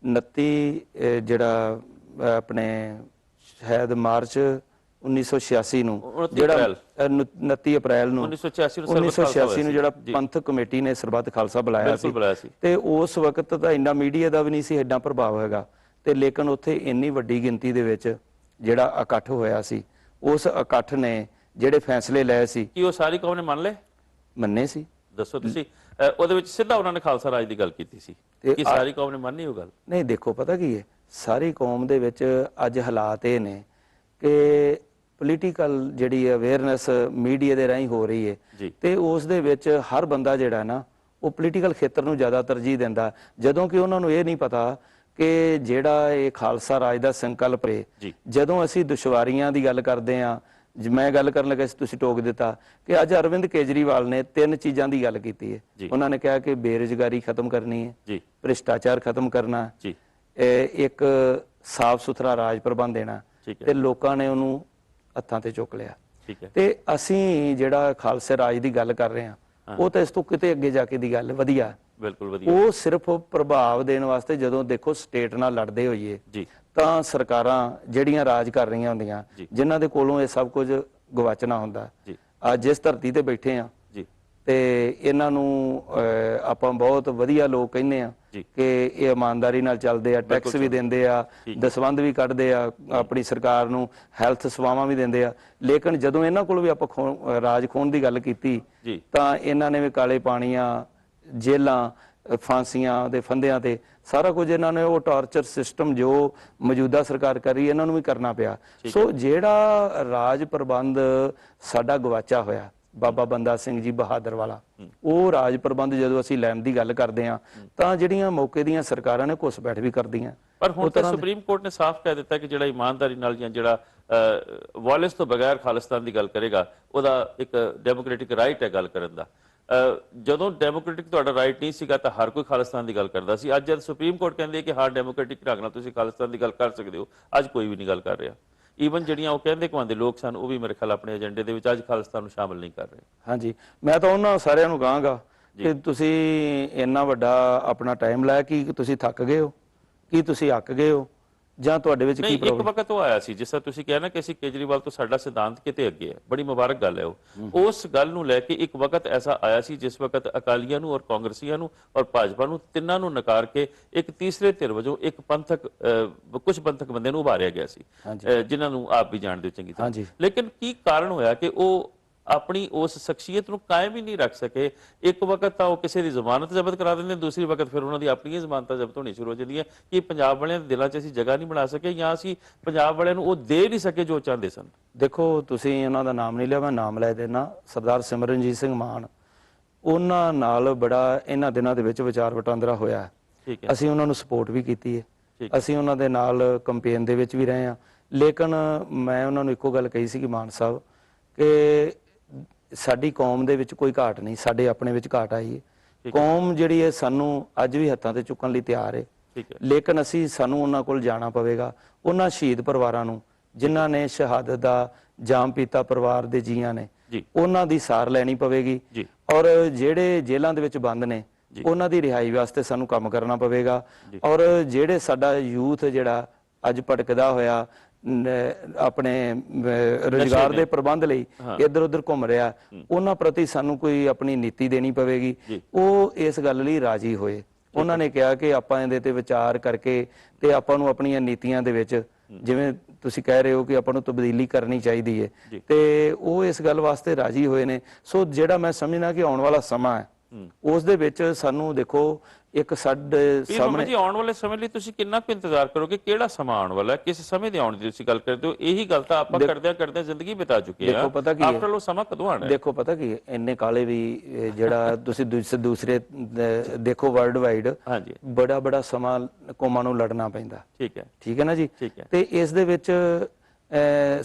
29 ਜਿਹੜਾ ਆਪਣੇ ਸ਼ਾਇਦ ਮਾਰਚ 1986 ਨੂੰ 29 ਜਿਹੜਾ ਅਪ੍ਰੈਲ। 29 ਅਪ੍ਰੈਲ ਨੂੰ 1986 ਨੂੰ ਸਰਬੱਤ ਖਾਲਸਾ 1986 ਨੂੰ ਜਿਹੜਾ ਜੀ। ਪੰਥਕ ਕਮੇਟੀ ਨੇ ਸਰਬੱਤ ਖਾਲਸਾ ਬੁਲਾਇਆ ਬਿਲਕੁਲ ਬੁਲਾਇਆ ਸੀ। ਤੇ ਉਸ ਵਕਤ ਤਾਂ ਇੰਨਾ ਮੀਡੀਆ ਦਾ ਵੀ ਨਹੀਂ ਸੀ ਐਡਾ ਪ੍ਰਭਾਵ ਹੈਗਾ, ਤੇ ਲੇਕਿਨ ਉੱਥੇ ਇੰਨੀ ਵੱਡੀ ਗਿਣਤੀ ਦੇ ਵਿੱਚ ਜਿਹੜਾ ਇਕੱਠ ਹੋਇਆ ਸੀ, ਉਸ ਇਕੱਠ ਨੇ ਜਿਹੜੇ ਫੈਸਲੇ ਲਏ ਸੀ ਕੀ ਉਹ ਸਾਰੀ ਕੌਮ ਨੇ ਮੰਨ ਲਏ? ਮੰਨੇ ਸੀ। ਦੱਸੋ ਤੁਸੀਂ। ਉਹਦੇ ਵਿੱਚ ਸਿੱਧਾ ਉਹਨਾਂ ਨੇ ਖਾਲਸਾ ਰਾਜ ਦੀ ਗੱਲ ਕੀਤੀ ਸੀ ਕਿ ਸਾਰੀ ਕੌਮ ਨੇ ਮੰਨੀ ਉਹ ਗੱਲ? ਨਹੀਂ, ਦੇਖੋ ਪਤਾ ਕੀ ਹੈ, ਸਾਰੀ ਕੌਮ ਦੇ ਵਿੱਚ ਅੱਜ ਹਾਲਾਤ ਇਹ ਨੇ ਕਿ ਪੋਲੀਟੀਕਲ ਜਿਹੜੀ ਅਵੇਅਰਨੈਸ ਮੀਡੀਆ ਦੇ ਰਾਹੀਂ ਹੋ ਰਹੀ ਹੈ ਜੀ। ਤੇ ਉਸ ਦੇ ਵਿੱਚ ਹਰ ਬੰਦਾ ਜਿਹੜਾ ਨਾ ਉਹ ਪੋਲੀਟੀਕਲ ਖੇਤਰ ਨੂੰ ਜ਼ਿਆਦਾ ਤਰਜੀਹ ਦਿੰਦਾ, ਜਦੋਂ ਕਿ ਉਹਨਾਂ ਨੂੰ ਇਹ ਨਹੀਂ ਪਤਾ ਕਿ ਜਿਹੜਾ ਇਹ ਖਾਲਸਾ ਰਾਜ ਦਾ ਸੰਕਲਪ ਹੈ, ਜੀ। ਜਦੋਂ ਅਸੀਂ ਦੁਸ਼ਵਾਰੀਆਂ ਦੀ ਗੱਲ ਕਰਦੇ ਹਾਂ, ਮੈਂ ਗੱਲ ਕਰਨ ਲੱਗਾ ਸੀ ਤੁਸੀਂ ਟੋਕ ਦਿੱਤਾ ਕਿ ਅੱਜ ਅਰਵਿੰਦ ਕੇਜਰੀਵਾਲ ਨੇ 3 ਚੀਜ਼ਾਂ ਦੀ ਗੱਲ ਕੀਤੀ ਹੈ। ਜੀ। ਉਹਨਾਂ ਨੇ ਕਿਹਾ ਕਿ ਬੇਰੁਜ਼ਗਾਰੀ ਖਤਮ ਕਰਨੀ ਹੈ, ਜੀ। ਭ੍ਰਿਸ਼ਟਾਚਾਰ ਖਤਮ ਕਰਨਾ, ਜੀ। ਇੱਕ ਸਾਫ਼ ਸੁਥਰਾ ਰਾਜ ਪ੍ਰਬੰਧ ਦੇਣਾ, ਠੀਕ ਹੈ। ਤੇ ਲੋਕਾਂ ਨੇ ਉਹਨੂੰ ਹੱਥਾਂ ਤੇ ਚੁੱਕ ਲਿਆ। ਠੀਕ ਹੈ। ਤੇ ਅਸੀਂ ਜਿਹੜਾ ਖਾਲਸੇ ਰਾਜ ਦੀ ਗੱਲ ਕਰ ਰਹੇ ਹਾਂ, ਉਹ ਤਾਂ ਇਸ ਤੋਂ ਕਿਤੇ ਅੱਗੇ ਜਾ ਕੇ ਦੀ ਗੱਲ ਵਧੀਆ। ਬਿਲਕੁਲ ਵਧੀਆ। ਉਹ ਸਿਰਫ ਪ੍ਰਭਾਵ ਦੇਣ ਵਾਸਤੇ, ਜਦੋਂ ਦੇਖੋ ਸਟੇਟ ਨਾਲ ਲੜਦੇ ਹੋਈਏ ਜੀ। ਤਾਂ ਸਰਕਾਰਾਂ ਜਿਹੜੀਆਂ ਰਾਜ ਕਰ ਰਹੀਆਂ ਹੁੰਦੀਆਂ, ਜੀ। ਜਿਨ੍ਹਾਂ ਦੇ ਕੋਲੋਂ ਇਹ ਸਭ ਕੁਝ ਗਵਾਚਣਾ ਹੁੰਦਾ। ਜੀ। ਅੱਜ ਜਿਸ ਧਰਤੀ ਤੇ ਬੈਠੇ ਆ ਜੀ। ਤੇ ਇਹਨਾਂ ਨੂੰ ਆਪਾਂ ਬਹੁਤ ਵਧੀਆ ਲੋਕ ਕਹਿੰਦੇ ਆ ਜੀ। ਕਿ ਇਹ ਇਮਾਨਦਾਰੀ ਨਾਲ ਚੱਲਦੇ ਆ, ਟੈਕਸ ਵੀ ਦਿੰਦੇ ਆ, ਦਸਵੰਧ ਵੀ ਕੱਢਦੇ ਆ, ਆਪਣੀ ਸਰਕਾਰ ਨੂੰ ਹੈਲਥ ਸੇਵਾਵਾਂ ਵੀ ਦਿੰਦੇ ਆ, ਲੇਕਿਨ ਜਦੋਂ ਇਹਨਾਂ ਕੋਲ ਵੀ ਆਪਾਂ ਰਾਜ ਖੋਣ ਦੀ ਗੱਲ ਕੀਤੀ ਜੀ। ਤਾਂ ਇਹਨਾਂ ਨੇ ਵੀ ਕਾਲੇ ਪਾਣੀਆਂ, ਜੇਲਾਂ, ਫਾਂਸੀਆਂ ਦੇ ਫੰਦਿਆਂ ਤੇ ਸਾਰਾ ਕੁਝ ਇਹਨਾਂ ਨੇ ਉਹ ਟਾਰਚਰ ਸਿਸਟਮ ਜੋ ਮੌਜੂਦਾ ਸਰਕਾਰ ਕਰ ਰਹੀ ਹੈ ਇਹਨਾਂ ਨੂੰ ਵੀ ਕਰਨਾ ਪਿਆ। ਸੋ ਜਿਹੜਾ ਰਾਜ ਪ੍ਰਬੰਧ ਸਾਡਾ ਗਵਾਚਾ ਹੋਇਆ, ਬਾਬਾ ਬੰਦਾ ਸਿੰਘ ਜੀ ਬਹਾਦਰ ਵਾਲਾ, ਉਹ ਰਾਜ ਪ੍ਰਬੰਧ ਜਦੋਂ ਅਸੀਂ ਲੈਣ ਦੀ ਗੱਲ ਕਰਦੇ ਹਾਂ ਤਾਂ ਜਿਹੜੀਆਂ ਮੌਕੇ ਦੀਆਂ ਸਰਕਾਰਾਂ ਨੇ ਘੁਸਪੈਠ ਵੀ ਕਰਦੀਆਂ। ਪਰ ਹੁਣ ਤਾਂ ਸੁਪਰੀਮ ਕੋਰਟ ਨੇ ਸਾਫ਼ ਕਹਿ ਦਿੱਤਾ ਕਿ ਜਿਹੜਾ ਇਮਾਨਦਾਰੀ ਨਾਲ ਜਾਂ ਜਿਹੜਾ ਵਾਇਲੈਂਸ ਤੋਂ ਬਗੈਰ ਖਾਲਿਸਤਾਨ ਦੀ ਗੱਲ ਕਰੇਗਾ, ਉਹਦਾ ਇੱਕ ਡੈਮੋਕ੍ਰੈਟਿਕ ਰਾਈਟ ਹੈ ਗੱਲ ਕਰਨ ਦਾ। ਜਦੋਂ ਡੈਮੋਕ੍ਰੈਟਿਕ ਤੁਹਾਡਾ ਰਾਈਟ ਨਹੀਂ ਸੀਗਾ ਤਾਂ ਹਰ ਕੋਈ ਖਾਲਿਸਤਾਨ ਦੀ ਗੱਲ ਕਰਦਾ ਸੀ। ਅੱਜ ਜਦ ਸੁਪਰੀਮ ਕੋਰਟ ਕਹਿੰਦੀ ਹੈ ਕਿ ਹਾਂ ਡੈਮੋਕ੍ਰੈਟਿਕ ਢੰਗ ਨਾਲ ਤੁਸੀਂ ਖਾਲਿਸਤਾਨ ਦੀ ਗੱਲ ਕਰ ਸਕਦੇ ਹੋ, ਅੱਜ ਕੋਈ ਵੀ ਨਹੀਂ ਗੱਲ ਕਰ ਰਿਹਾ। ਈਵਨ ਜਿਹੜੀਆਂ ਉਹ ਕਹਿੰਦੇ ਕਹਾਂਦੇ ਲੋਕ ਸਨ, ਉਹ ਵੀ ਮੇਰੇ ਖਿਆਲ ਆਪਣੇ ਏਜੰਡੇ ਦੇ ਵਿੱਚ ਅੱਜ ਖਾਲਿਸਤਾਨ ਨੂੰ ਸ਼ਾਮਲ ਨਹੀਂ ਕਰ ਰਹੇ। ਹਾਂਜੀ, ਮੈਂ ਤਾਂ ਉਹਨਾਂ ਸਾਰਿਆਂ ਨੂੰ ਕਹਾਂਗਾ ਕਿ ਤੁਸੀਂ ਇੰਨਾ ਵੱਡਾ ਆਪਣਾ ਟਾਈਮ ਲਾਇਆ, ਕਿ ਤੁਸੀਂ ਥੱਕ ਗਏ ਹੋ, ਕੀ ਤੁਸੀਂ ਅੱਕ ਗਏ ਹੋ, ਜਾਂ ਤੁਹਾਡੇ ਵਿੱਚ ਕੀ ਪ੍ਰੋਬਲਮ? ਇੱਕ ਵਕਤ ਉਹ ਆਇਆ ਸੀ, ਜਿਸ ਤਰ੍ਹਾਂ ਤੁਸੀਂ ਕਿਹਾ ਨਾ ਕਿ ਅਸੀਂ ਕੇਜਰੀਵਾਲ ਤੋਂ ਸਾਡਾ ਸਿਧਾਂਤ ਕਿਤੇ ਅੱਗੇ ਹੈ, ਬੜੀ ਮੁਬਾਰਕ ਗੱਲ ਹੈ ਉਹ। ਉਸ ਗੱਲ ਨੂੰ ਲੈ ਕੇ ਇੱਕ ਵਕਤ ਐਸਾ ਆਇਆ ਸੀ ਜਿਸ ਵਕਤ ਅਕਾਲੀਆਂ ਨੂੰ ਔਰ ਕਾਂਗਰਸੀਆਂ ਨੂੰ ਔਰ ਭਾਜਪਾ ਨੂੰ ਤਿੰਨਾਂ ਨੂੰ ਨਕਾਰ ਕੇ ਇੱਕ ਤੀਸਰੇ ਧਿਰ ਵਜੋਂ ਇੱਕ ਪੰਥਕ ਕੁਝ ਪੰਥਕ ਬੰਦੇ ਨੂੰ ਉਭਾਰਿਆ ਗਿਆ ਸੀ, ਜਿਨ੍ਹਾਂ ਨੂੰ ਆਪ ਵੀ ਜਾਣਦੇ ਹੋ ਚੰਗੀ ਤਰ੍ਹਾਂ। ਲੇਕਿਨ ਕੀ ਕਾਰਨ ਹੋਇਆ ਕਿ ਉਹ ਆਪਣੀ ਉਸ ਸ਼ਖਸੀਅਤ ਨੂੰ ਕਾਇਮ ਹੀ ਨਹੀਂ ਰੱਖ ਸਕੇ? ਇੱਕ ਵਕਤ ਤਾਂ ਉਹ ਕਿਸੇ ਦੀ ਜ਼ਮਾਨਤ ਜ਼ਬਤ ਕਰਾ ਦਿੰਦੇ, ਦੂਸਰੀ ਵਕਤ ਫਿਰ ਉਹਨਾਂ ਦੀ ਆਪਣੀਆਂ ਜ਼ਮਾਨਤਾਂ ਜ਼ਬਤ ਹੋਣੀ ਸ਼ੁਰੂ ਹੋ ਜਾਂਦੀਆਂ ਕਿ ਪੰਜਾਬ ਵਾਲਿਆਂ ਦੇ ਦਿਲਾਂ 'ਚ ਅਸੀਂ ਜਗ੍ਹਾ ਨਹੀਂ ਬਣਾ ਸਕੇ, ਜਾਂ ਅਸੀਂ ਪੰਜਾਬ ਵਾਲਿਆਂ ਨੂੰ ਉਹ ਦੇ ਨਹੀਂ ਸਕੇ ਜੋ ਚਾਹੁੰਦੇ ਸਨ। ਦੇਖੋ, ਤੁਸੀਂ ਉਹਨਾਂ ਦਾ ਨਾਮ ਨਹੀਂ ਲਿਆ, ਮੈਂ ਨਾਮ ਲੈ ਦੇਣਾ। ਸਰਦਾਰ ਸਿਮਰਨਜੀਤ ਸਿੰਘ ਮਾਨ, ਉਹਨਾਂ ਨਾਲ ਬੜਾ ਇਹਨਾਂ ਦਿਨਾਂ ਦੇ ਵਿੱਚ ਵਿਚਾਰ ਵਟਾਂਦਰਾ ਹੋਇਆ। ਅਸੀਂ ਉਹਨਾਂ ਨੂੰ ਸਪੋਰਟ ਵੀ ਕੀਤੀ ਹੈ, ਅਸੀਂ ਉਹਨਾਂ ਦੇ ਨਾਲ ਕੰਪੇਨ ਦੇ ਵਿੱਚ ਵੀ ਰਹੇ ਹਾਂ। ਲੇਕਿਨ ਮੈਂ ਉਹਨਾਂ ਨੂੰ ਇੱਕੋ ਗੱਲ ਕਹੀ ਸੀ ਕਿ ਮਾਨ ਸਾਹਿਬ, ਕਿ ਸਾਡੀ ਕੌਮ ਦੇ ਵਿੱਚ ਕੋਈ ਘਾਟ ਨਹੀਂ, ਸਾਡੇ ਆਪਣੇ ਵਿੱਚ ਘਾਟ ਆਈ ਹੈ। ਕੌਮ ਜਿਹੜੀ ਹੈ ਸਾਨੂੰ ਅੱਜ ਵੀ ਹੱਥਾਂ ਤੇ ਚੁੱਕਣ ਲਈ ਤਿਆਰ ਹੈ, ਲੇਕਿਨ ਸਾਨੂੰ ਉਹਨਾਂ ਕੋਲ ਜਾਣਾ ਪਵੇਗਾ। ਉਹਨਾਂ ਸ਼ਹੀਦ ਪਰਿਵਾਰਾਂ ਨੂੰ ਜਿਨ੍ਹਾਂ ਨੇ ਸ਼ਹਾਦਤ ਦਾ ਜਾਮ ਪੀਤਾ, ਪਰਿਵਾਰ ਦੇ ਜੀਆਂ ਨੇ, ਉਹਨਾਂ ਦੀ ਸਾਰ ਲੈਣੀ ਪਵੇਗੀ। ਔਰ ਜਿਹੜੇ ਜੇਲ੍ਹਾਂ ਦੇ ਵਿੱਚ ਬੰਦ ਨੇ, ਉਹਨਾਂ ਦੀ ਰਿਹਾਈ ਵਾਸਤੇ ਸਾਨੂੰ ਕੰਮ ਕਰਨਾ ਪਵੇਗਾ। ਔਰ ਜਿਹੜੇ ਸਾਡਾ ਯੂਥ ਜਿਹੜਾ ਅੱਜ ਭਟਕਦਾ ਹੋਇਆ ਆਪਣੇ ਰੁਜ਼ਗਾਰ ਦੇ ਪ੍ਰਬੰਧ ਲਈ ਇੱਧਰ ਉੱਧਰ ਘੁੰਮ ਰਿਹਾ, ਉਹਨਾਂ ਪ੍ਰਤੀ ਸਾਨੂੰ ਕੋਈ ਆਪਣੀ ਨੀਤੀ ਦੇਣੀ ਪਵੇਗੀ। ਉਹ ਇਸ ਗੱਲ ਲਈ ਰਾਜੀ ਹੋਏ। ਉਹਨਾਂ ਨੇ ਕਿਹਾ ਕਿ ਆਪਾਂ ਇਹਦੇ ਤੇ ਵਿਚਾਰ ਕਰਕੇ ਤੇ ਆਪਾਂ ਨੂੰ ਆਪਣੀਆਂ ਨੀਤੀਆਂ ਦੇ ਵਿੱਚ, ਜਿਵੇਂ ਤੁਸੀਂ ਕਹਿ ਰਹੇ ਹੋ ਕਿ ਆਪਾਂ ਨੂੰ ਤਬਦੀਲੀ ਕਰਨੀ ਚਾਹੀਦੀ ਹੈ, ਤੇ ਉਹ ਇਸ ਗੱਲ ਵਾਸਤੇ ਰਾਜੀ ਹੋਏ ਨੇ। ਸੋ ਜਿਹੜਾ ਮੈਂ ਸਮਝਣਾ ਕਿ ਆਉਣ ਵਾਲਾ ਸਮਾਂ ਹੈ, ਉਸ ਦੇ ਵਿੱਚ ਸਾਨੂੰ ਦੇਖੋ ਇੱਕ ਸਾਡੇ ਸਾਹਮਣੇ ਜੀ ਆਉਣ ਵਾਲੇ ਸਮੇਂ ਲਈ ਤੁਸੀਂ ਕਿੰਨਾ ਕੁ ਇੰਤਜ਼ਾਰ ਕਰੋਗੇ? ਕਿਹੜਾ ਸਮਾਂ ਆਉਣ ਵਾਲਾ ਹੈ? ਕਿਸ ਸਮੇਂ ਦੇ ਆਉਣ ਦੀ ਤੁਸੀਂ ਗੱਲ ਕਰਦੇ ਹੋ? ਇਹੀ ਗੱਲ ਤਾਂ ਆਪਾਂ ਕਰਦੇ ਜ਼ਿੰਦਗੀ ਬਿਤਾ ਚੁੱਕੇ ਆ। ਪਤਾ ਕੀ ਆਫਟਰ ਉਹ ਸਮਾਂ ਕਦੋਂ ਆਣਾ? ਦੇਖੋ ਪਤਾ ਕੀ, ਇੰਨੇ ਕਾਲੇ ਵੀ ਜਿਹੜਾ ਤੁਸੀਂ ਦੂਸਰੇ ਦੇਖੋ ਵਰਲਡ ਵਾਈਡ ਬੜਾ ਬੜਾ ਸਮਾਂ ਕੌਮਾਂ ਨੂੰ ਲੜਨਾ ਪੈਂਦਾ। ਠੀਕ ਹੈ ਨਾ ਜੀ। ਤੇ ਇਸ ਦੇ ਵਿੱਚ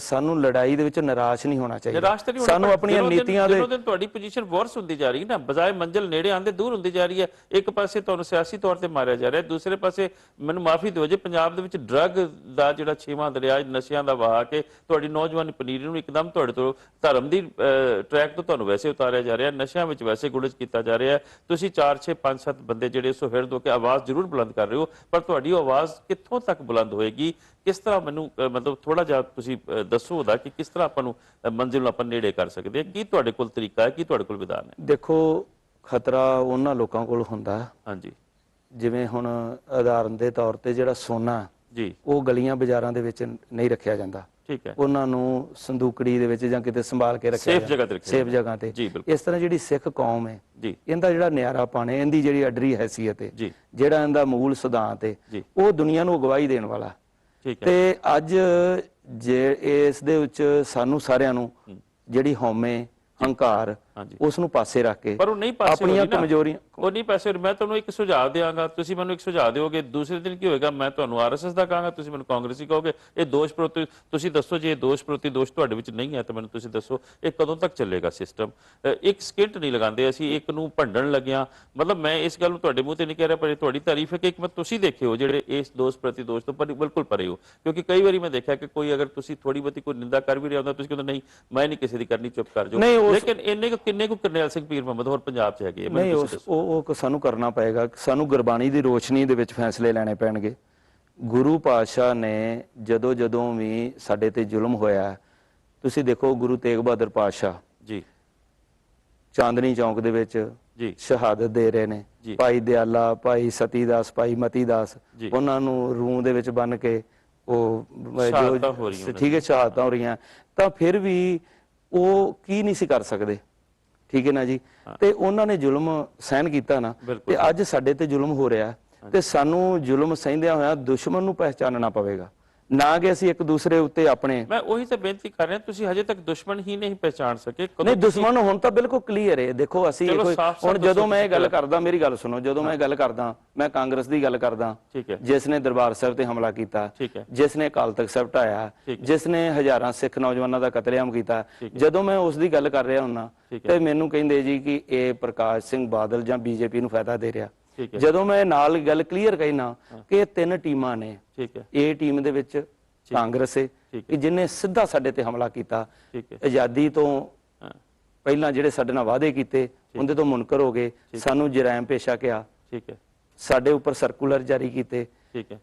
ਸਾਨੂੰ ਲੜਾਈ ਦੇ ਵਿੱਚ ਨਿਰਾਸ਼ ਨਹੀਂ ਹੋਣਾ ਚਾਹੀਦਾ। ਸਾਨੂੰ ਆਪਣੀਆਂ ਨੀਤੀਆਂ ਦੇ ਦਿਨ ਤੁਹਾਡੀ ਪੋਜੀਸ਼ਨ ਵਰਸ ਹੁੰਦੀ ਜਾ ਰਹੀ ਹੈ ਨਾ, ਬਜਾਏ ਮੰਜ਼ਿਲ ਨੇੜੇ ਆਂਦੇ ਦੂਰ ਹੁੰਦੀ ਜਾ ਰਹੀ ਹੈ। ਇੱਕ ਪਾਸੇ ਤੁਹਾਨੂੰ ਸਿਆਸੀ ਤੌਰ ਤੇ ਮਾਰਿਆ ਜਾ ਰਿਹਾ, ਦੂਸਰੇ ਪਾਸੇ ਮੈਨੂੰ ਮਾਫੀ ਦਿਓ ਜੇ ਪੰਜਾਬ ਦੇ ਵਿੱਚ ਡਰੱਗ ਦਾ ਜਿਹੜਾ ਛੇਵਾਂ ਦਰਿਆ, ਨਸ਼ਿਆਂ ਦਾ ਵਹਾ ਕੇ ਤੁਹਾਡੀ ਨੌਜਵਾਨ ਪਨੀਰੀ ਨੂੰ ਇੱਕਦਮ ਤੁਹਾਡੇ ਤੋਂ ਧਰਮ ਦੀ ਟਰੈਕ ਤੋਂ ਤੁਹਾਨੂੰ ਵੈਸੇ ਉਤਾਰਿਆ ਜਾ ਰਿਹਾ, ਨਸ਼ਿਆਂ ਵਿੱਚ ਵੈਸੇ ਗੁਲਜ ਕੀਤਾ ਜਾ ਰਿਹਾ। ਤੁਸੀਂ 4 6 5 7 ਬੰਦੇ ਜਿਹੜੇ ਸੁਹਿਰਦ ਹੋ ਕੇ ਆਵਾਜ਼ ਜ਼ਰੂਰ ਬੁਲੰਦ ਕਰ ਰਹੇ ਹੋ, ਪਰ ਤੁਹਾਡੀ ਆਵਾਜ਼ ਕਿੱਥੋਂ ਤੱਕ ਬੁਲੰਦ ਹੋਏਗੀ ਕਿਸ ਤਰ੍ਹਾਂ ਮੈਨੂੰ ਮਤਲਬ ਥੋੜਾ ਜਿਹਾ ਤੁਸੀਂ ਦੱਸੋ ਉਹਦਾ ਕਿ ਕਿਸ ਤਰ੍ਹਾਂ ਆਪਾਂ ਨੂੰ ਮੰਜ਼ਿਲ ਨੂੰ ਆਪਾਂ ਨੇੜੇ ਕਰ ਸਕਦੇ ਹਾਂ, ਕੀ ਤੁਹਾਡੇ ਕੋਲ ਤਰੀਕਾ ਹੈ, ਕੀ ਤੁਹਾਡੇ ਕੋਲ ਵਿਧਾਨ ਹੈ? ਦੇਖੋ ਖਤਰਾ ਉਹਨਾਂ ਲੋਕਾਂ ਕੋਲ ਹੁੰਦਾ, ਹਾਂਜੀ ਜਿਵੇਂ ਹੁਣ ਉਦਾਹਰਨ ਦੇ ਤੌਰ ਤੇ ਜਿਹੜਾ ਸੋਨਾ ਜੀ, ਉਹ ਗਲੀਆਂ ਬਾਜ਼ਾਰਾਂ ਦੇ ਵਿੱਚ ਨਹੀਂ ਰੱਖਿਆ ਜਾਂਦਾ, ਠੀਕ ਹੈ, ਉਹਨਾਂ ਨੂੰ ਸੰਦੂਕੜੀ ਦੇ ਵਿੱਚ ਜਾਂ ਕਿਤੇ ਸੰਭਾਲ ਕੇ ਰੱਖਿਆ ਸੇਫ ਜਗ੍ਹਾ ਤੇ ਰੱਖਿਆ ਸੇਫ ਜਗ੍ਹਾ ਤੇ। ਜੀ ਬਿਲਕੁਲ ਇਸ ਤਰ੍ਹਾਂ ਜਿਹੜੀ ਸਿੱਖ ਕੌਮ ਹੈ, ਜੀ ਇਹਦਾ ਜਿਹੜਾ ਨਿਆਰਾ ਪਾਣੇ, ਇਹਦੀ ਜਿਹੜੀ ਅਡਰੀ ਹੈਸੀਅਤ ਹੈ, ਜੀ ਜਿਹੜਾ ਇਹਦਾ ਮੂਲ ਸਿਧਾਂਤ ਹੈ, ਜੀ ਉਹ ਦੁਨੀਆ ਨੂੰ ਅਗਵਾਈ ਦੇਣ ਵਾਲਾ। ਠੀਕ ਹੈ ਤੇ ਅੱਜ ਜੇ ਇਸ ਦੇ ਵਿੱਚ ਸਾਨੂੰ ਸਾਰਿਆਂ ਨੂੰ ਜਿਹੜੀ ਹਉਮੈ ਹੰਕਾਰ ਹਾਂਜੀ ਉਸ ਨੂੰ ਪਾਸੇ ਰੱਖ ਕੇ ਪਰ ਉਹ ਨਹੀਂ ਪਾਸੇ ਆਪਣੀਆਂ ਹੋਣੀ ਨਾ, ਕਮਜ਼ੋਰੀਆਂ ਉਹ ਨਹੀਂ ਪਾਸੇ ਹੋਣੀ। ਮੈਂ ਤੁਹਾਨੂੰ ਇੱਕ ਸੁਝਾਅ ਦਿਆਂਗਾ, ਤੁਸੀਂ ਮੈਨੂੰ ਇੱਕ ਸੁਝਾਅ ਦਿਓਗੇ, ਦੂਸਰੇ ਦਿਨ ਕੀ ਹੋਏਗਾ ਮੈਂ ਤੁਹਾਨੂੰ ਆਰਐਸਐਸ ਦਾ ਕਹਾਂਗਾ, ਤੁਸੀਂ ਮੈਨੂੰ ਕਾਂਗਰਸੀ ਕਹੋਗੇ। ਇਹ ਦੋਸ਼ ਪ੍ਰਤੀ ਤੁਸੀਂ ਦੱਸੋ, ਜੇ ਇਹ ਦੋਸ਼ ਪ੍ਰਤੀ ਦੋਸ਼ ਤੁਹਾਡੇ ਵਿੱਚ ਨਹੀਂ ਹੈ ਤਾਂ ਮੈਨੂੰ ਤੁਸੀਂ ਦੱਸੋ ਇਹ ਕਦੋਂ ਤੱਕ ਚੱਲੇਗਾ ਸਿਸਟਮ? ਇੱਕ ਸਕਿੰਟ ਨਹੀਂ ਲਗਾਉਂਦੇ ਅਸੀਂ ਇੱਕ ਨੂੰ ਭੰਡਣ ਲੱਗਿਆ। ਮਤਲਬ ਮੈਂ ਇਸ ਗੱਲ ਨੂੰ ਤੁਹਾਡੇ ਮੂੰਹ ਤੇ ਨਹੀਂ ਕਹਿ ਰਿਹਾ, ਪਰ ਇਹ ਤੁਹਾਡੀ ਤਾਰੀਫ ਹੈ ਕਿ ਇੱਕ ਮੈਂ ਤੁਸੀਂ ਦੇਖੇ ਹੋ ਜਿਹੜੇ ਇਸ ਦੋਸ਼ ਪ੍ਰਤੀ ਦੋਸ਼ ਤੋਂ ਬਿਲਕੁਲ ਪਰੇ ਹੋ। ਕਿਉਂਕਿ ਕਈ ਵਾਰੀ ਮੈਂ ਦੇਖਿਆ ਕਿ ਕੋਈ ਅਗਰ ਤੁਸੀਂ ਥੋੜੀ ਬਹੁਤੀ ਕੋਈ ਨਿੰਦਾ ਕਰ ਵੀ ਰਿਹਾ ਹੁੰਦਾ, ਤੁਸੀਂ ਕਹਿੰਦੇ ਨਹੀਂ ਮੈਂ ਨਹੀਂ ਕਿਸੇ ਦੀ ਕਰਨੀ, ਚੁੱਪ ਕਰ ਜਾਓ। ਲੇਕਿਨ ਇੰਨੇ ਕਿੰਨੇ ਕੁ ਕਰਨੈਲ ਸਿੰਘ ਪੀਰ ਮੁਹੰਮਦ ਹੋਰ ਪੰਜਾਬ 'ਚ ਹੈਗੇ? ਨਹੀਂ, ਉਹ ਸਾਨੂੰ ਕਰਨਾ ਪਏਗਾ। ਸਾਨੂੰ ਗੁਰਬਾਣੀ ਦੀ ਰੋਸ਼ਨੀ ਦੇ ਵਿੱਚ ਫੈਸਲੇ ਲੈਣੇ ਪੈਣਗੇ। ਗੁਰੂ ਪਾਤਸ਼ਾਹ ਨੇ ਜਦੋਂ ਵੀ ਸਾਡੇ ਤੇ ਜ਼ੁਲਮ ਹੋਇਆ, ਤੁਸੀਂ ਦੇਖੋ ਗੁਰੂ ਤੇਗ ਬਹਾਦਰ ਪਾਤਸ਼ਾਹ ਜੀ ਚਾਂਦਨੀ ਚੌਂਕ ਦੇ ਵਿੱਚ ਜੀ ਸ਼ਹਾਦਤ ਦੇ ਰਹੇ ਨੇ। ਭਾਈ ਦਿਆਲਾ, ਭਾਈ ਸਤੀਦਾਸ, ਭਾਈ ਮਤੀਦਾਸ, ਉਹਨਾਂ ਨੂੰ ਰੂਹ ਦੇ ਵਿੱਚ ਬੰਨ ਕੇ ਉਹ ਜੋ ਠੀਕ ਹੈ ਸ਼ਹਾਦਤਾਂ ਹੋ ਰਹੀਆਂ, ਤਾਂ ਫਿਰ ਵੀ ਉਹ ਕੀ ਨਹੀਂ ਸੀ ਕਰ ਸਕਦੇ, ਠੀਕ ਹੈ ਨਾ ਜੀ। ਤੇ ਉਹਨਾਂ ਨੇ ਜ਼ੁਲਮ ਸਹਿਣ ਕੀਤਾ ਨਾ, ਤੇ ਅੱਜ ਸਾਡੇ ਤੇ ਜ਼ੁਲਮ ਹੋ ਰਿਹਾ, ਤੇ ਸਾਨੂੰ ਜ਼ੁਲਮ ਸਹਿੰਦਿਆਂ ਹੋਇਆ ਦੁਸ਼ਮਣ ਨੂੰ ਪਹਿਚਾਨਣਾ ਪਵੇਗਾ, ਨਾ ਕਿ ਅਸੀਂ ਇੱਕ ਦੂਸਰੇ ਉੱਤੇ ਆਪਣੇ। ਮੈਂ ਉਹੀ ਤਾਂ ਬੇਨਤੀ ਕਰ ਰਿਹਾ, ਤੁਸੀਂ ਹਜੇ ਤੱਕ ਦੁਸ਼ਮਣ ਹੀ ਨਹੀਂ ਪਹਿਚਾਨ ਸਕੇ। ਨਹੀਂ, ਦੁਸ਼ਮਣ ਹੁਣ ਤਾਂ ਬਿਲਕੁਲ ਕਲੀਅਰ ਹੈ। ਦੇਖੋ ਅਸੀਂ ਹੁਣ ਜਦੋਂ ਮੈਂ ਇਹ ਗੱਲ ਕਰਦਾ, ਮੇਰੀ ਗੱਲ ਸੁਣੋ, ਜਦੋਂ ਮੈਂ ਗੱਲ ਕਰਦਾ ਮੈਂ ਕਾਂਗਰਸ ਦੀ ਗੱਲ ਕਰਦਾ, ਜਿਸ ਨੇ ਦਰਬਾਰ ਸਾਹਿਬ ਤੇ ਹਮਲਾ ਕੀਤਾ, ਜਿਸ ਨੇ ਅਕਾਲ ਤਖਤ ਸਾਹਿਬ ਢਾਇਆ, ਜਿਸ ਨੇ ਹਜ਼ਾਰਾਂ ਸਿੱਖ ਨੌਜਵਾਨਾਂ ਦਾ ਕਤਲੇਆਮ ਕੀਤਾ, ਜਦੋਂ ਮੈਂ ਉਸ ਦੀ ਗੱਲ ਕਰ ਰਿਹਾ ਹੁੰਨਾ ਤੇ ਮੈਨੂੰ ਕਹਿੰਦੇ ਜੀ ਕਿ ਇਹ ਪ੍ਰਕਾਸ਼ ਸਿੰਘ ਬਾਦਲ ਜਾਂ ਬੀਜੇਪੀ ਨੂੰ ਫਾਇਦਾ ਦੇ ਰਿਹਾ। ਜਦੋਂ ਮੈਂ ਨਾਲ ਗੱਲ ਕਲੀਅਰ ਕਹਿਣਾ ਕਿ ਇਹ ਤਿੰਨ ਟੀਮਾਂ ਨੇ, ਇਹ ਟੀਮ ਦੇ ਵਿੱਚ ਕਾਂਗਰਸ ਹੈ ਕਿ ਜਿਹਨੇ ਸਿੱਧਾ ਸਾਡੇ ਤੇ ਹਮਲਾ ਕੀਤਾ, ਆਜ਼ਾਦੀ ਤੋਂ ਪਹਿਲਾਂ ਜਿਹੜੇ ਸਾਡੇ ਨਾਲ ਵਾਅਦੇ ਕੀਤੇ ਉਹਦੇ ਤੋਂ ਮੁਨਕਰ ਹੋ ਗਏ, ਸਾਨੂੰ ਜਰਾਇਮ ਪੇਸ਼ਾ ਕਿਹਾ, ਸਾਡੇ ਉੱਪਰ ਸਰਕੂਲਰ ਜਾਰੀ ਕੀਤੇ।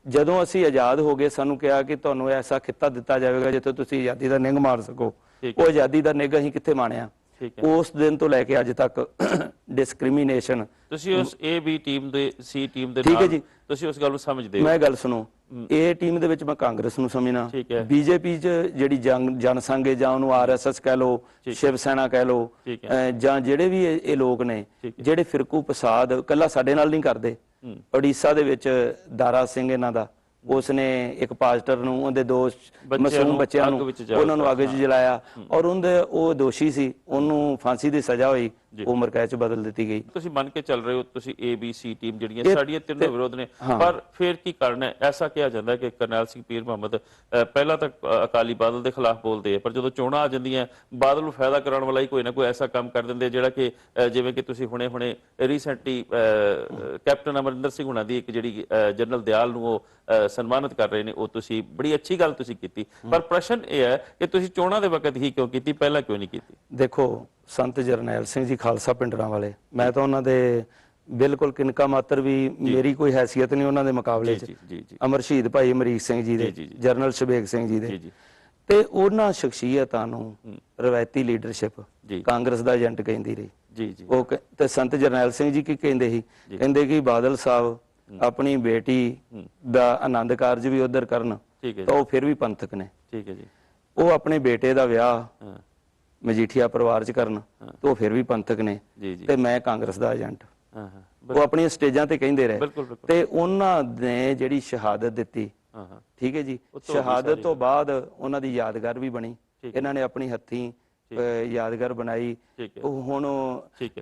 ਜਦੋਂ ਅਸੀਂ ਆਜ਼ਾਦ ਹੋ ਗਏ ਸਾਨੂੰ ਕਿਹਾ ਕਿ ਤੁਹਾਨੂੰ ਐਸਾ ਖਿੱਤਾ ਦਿੱਤਾ ਜਾਵੇਗਾ ਜਿੱਥੇ ਤੁਸੀਂ ਆਜ਼ਾਦੀ ਦਾ ਨਿੱਘ ਮਾਰ ਸਕੋ। ਉਹ ਆਜ਼ਾਦੀ ਦਾ ਨਿੱਘ ਅਸੀਂ ਕਿੱਥੇ ਮਾਣਿਆ? ਉਸ ਦਿਨ ਤੋਂ ਲੈ ਕੇ ਅੱਜ ਤੱਕ ਡਿਸਕ੍ਰਿਮੀਨੇਸ਼ਨ। ਤੁਸੀਂ ਉਸ ਏ ਬੀ ਟੀਮ ਦੇ ਸੀ ਟੀਮ ਦੇ ਨਾਲ ਤੁਸੀਂ ਉਸ ਗੱਲ ਨੂੰ ਸਮਝਦੇ ਹੋ? ਮੈਂ ਗੱਲ ਸੁਣੋ, ਇਹ ਟੀਮ ਦੇ ਵਿੱਚ ਮੈਂ ਕਾਂਗਰਸ ਨੂੰ ਸਮਝਣਾ, ਬੀਜੇਪੀ 'ਚ ਜਿਹੜੀ ਜਨ ਸੰਘ ਹੈ ਜਾਂ ਉਹਨੂੰ ਆਰਐਸਐਸ ਕਹਿ ਲਓ, ਸ਼ਿਵ ਸੈਨਾ ਕਹਿ ਲਓ, ਜਾਂ ਜਿਹੜੇ ਵੀ ਇਹ ਲੋਕ ਨੇ ਜਿਹੜੇ ਫਿਰਕੂ ਫਸਾਦ ਕੱਲਾ ਸਾਡੇ ਨਾਲ ਨਹੀਂ ਕਰਦੇ। ਉੜੀਸਾ ਦੇ ਵਿੱਚ ਦਾਰਾ ਸਿੰਘ ਇਹਨਾਂ ਦਾ, ਉਸਨੇ ਇੱਕ ਪਾਸਟਰ ਨੂੰ, ਉਹਦੇ ਦੋ ਮਾਸੂਮ ਬੱਚਿਆਂ ਨੂੰ ਉਹਨਾਂ ਨੂੰ ਅੱਗ 'ਚ ਜਲਾਇਆ, ਔਰ ਉਹਦੇ ਉਹ ਦੋਸ਼ੀ ਸੀ, ਉਹਨੂੰ ਫਾਂਸੀ ਦੀ ਸਜ਼ਾ ਹੋਈ, ਉਮਰ ਕੈਦ 'ਚ ਬਦਲ ਦਿੱਤੀ ਗਈ। ਤੁਸੀਂ ਮੰਨ ਕੇ ਚੱਲ ਰਹੇ ਹੋ ਤੁਸੀਂ ਏ ਬੀ ਸੀ ਟੀਮ ਜਿਹੜੀਆਂ ਸਾਡੀਆਂ ਤਿੰਨੋਂ ਵਿਰੋਧ ਨੇ, ਪਰ ਫਿਰ ਕੀ ਕਾਰਨ ਹੈ? ਐਸਾ ਕਿਹਾ ਜਾਂਦਾ ਕਿ ਕਰਨੈਲ ਸਿੰਘ ਪੀਰ ਮੁਹੰਮਦ ਪਹਿਲਾਂ ਤਾਂ ਅਕਾਲੀ ਬਾਦਲ ਦੇ ਖਿਲਾਫ ਬੋਲਦੇ ਆ, ਪਰ ਜਦੋਂ ਚੋਣਾਂ ਆ ਜਾਂਦੀਆਂ ਬਾਦਲ ਨੂੰ ਫਾਇਦਾ ਕਰਾਉਣ ਵਾਲਾ ਹੀ ਕੋਈ ਨਾ ਕੋਈ ਐਸਾ ਕੰਮ ਕਰ ਦਿੰਦੇ ਜਿਹੜਾ ਕਿ ਜਿਵੇਂ ਕਿ ਤੁਸੀਂ ਹੁਣੇ ਰੀਸੈਂਟਲੀ ਕੈਪਟਨ ਅਮਰਿੰਦਰ ਸਿੰਘ ਹੁਣਾਂ ਦੀ ਇੱਕ ਜਿਹੜੀ ਜਨਰਲ ਦਿਆਲ ਨੂੰ ਉਹ ਸਨਮਾਨਿਤ ਕਰ ਰਹੇ ਨੇ, ਉਹ ਤੁਸੀਂ ਬੜੀ ਅੱਛੀ ਗੱਲ ਤੁਸੀਂ ਕੀਤੀ, ਪਰ ਪ੍ਰਸ਼ਨ ਇਹ ਹੈ ਕਿ ਤੁਸੀਂ ਚੋਣਾਂ ਦੇ ਵਕਤ ਹੀ ਕਿਉਂ ਕੀਤੀ, ਪਹਿਲਾਂ ਕਿਉਂ ਨਹੀਂ ਕੀਤੀ? ਦੇਖੋ ਸੰਤ ਜਰਨੈਲ ਸਿੰਘ ਜੀ ਖਾਲਸਾ ਪਿੰਡਰਾਂ ਵਾਲੇ, ਮੈਂ ਤਾਂ ਉਹਨਾਂ ਦੇ ਬਿਲਕੁਲ ਕਿਨਕਾ ਮਾਤਰ ਵੀ ਮੇਰੀ ਕੋਈ ਹੈਸੀਅਤ ਨਹੀਂ ਉਹਨਾਂ ਦੇ ਮੁਕਾਬਲੇ 'ਚ। ਅਮਰ ਸ਼ਹੀਦ ਭਾਈ ਅਮਰੀਕ ਸਿੰਘ ਜੀ ਦੇ, ਜਰਨਲ ਸ਼ਬੇਗ ਸਿੰਘ ਜੀ ਦੇ, ਤੇ ਉਹਨਾਂ ਸ਼ਖਸੀਅਤਾਂ ਨੂੰ ਰਵਾਇਤੀ ਲੀਡਰਸ਼ਿਪ ਕਾਂਗਰਸ ਦਾ ਏਜੰਟ ਕਹਿੰਦੀ ਰਹੀ। ਉਹ ਤੇ ਸੰਤ ਜਰਨੈਲ ਸਿੰਘ ਜੀ ਕੀ ਕਹਿੰਦੇ ਸੀ? ਕਹਿੰਦੇ ਕਿ ਬਾਦਲ ਸਾਹਿਬ ਆਪਣੀ ਬੇਟੀ ਦਾ ਆਨੰਦ ਕਾਰਜ ਵੀ ਉਧਰ ਕਰਨ ਤਾਂ ਉਹ ਫਿਰ ਵੀ ਪੰਥਕ ਨੇ। ਉਹ ਆਪਣੇ ਬੇਟੇ ਦਾ ਵਿਆਹ ਮਜੀਠੀਆ ਪਰਿਵਾਰ 'ਚ ਕਰਨ ਤਾਂ ਉਹ ਫਿਰ ਵੀ ਪੰਥਕ ਨੇ, ਤੇ ਮੈਂ ਕਾਂਗਰਸ ਦਾ ਏਜੰਟ। ਉਹ ਆਪਣੀਆਂ ਸਟੇਜਾਂ ਤੇ ਕਹਿੰਦੇ ਰਹੇ, ਤੇ ਉਹਨਾਂ ਨੇ ਜਿਹੜੀ ਸ਼ਹਾਦਤ ਦਿੱਤੀ, ਠੀਕ ਹੈ ਜੀ, ਸ਼ਹਾਦਤ ਤੋਂ ਬਾਅਦ ਉਹਨਾਂ ਦੀ ਯਾਦਗਾਰ ਵੀ ਬਣੀ, ਇਹਨਾਂ ਨੇ ਆਪਣੀ ਹੱਥੀਂ ਯਾਦਗਾਰ ਬਣਾਈ। ਹੁਣ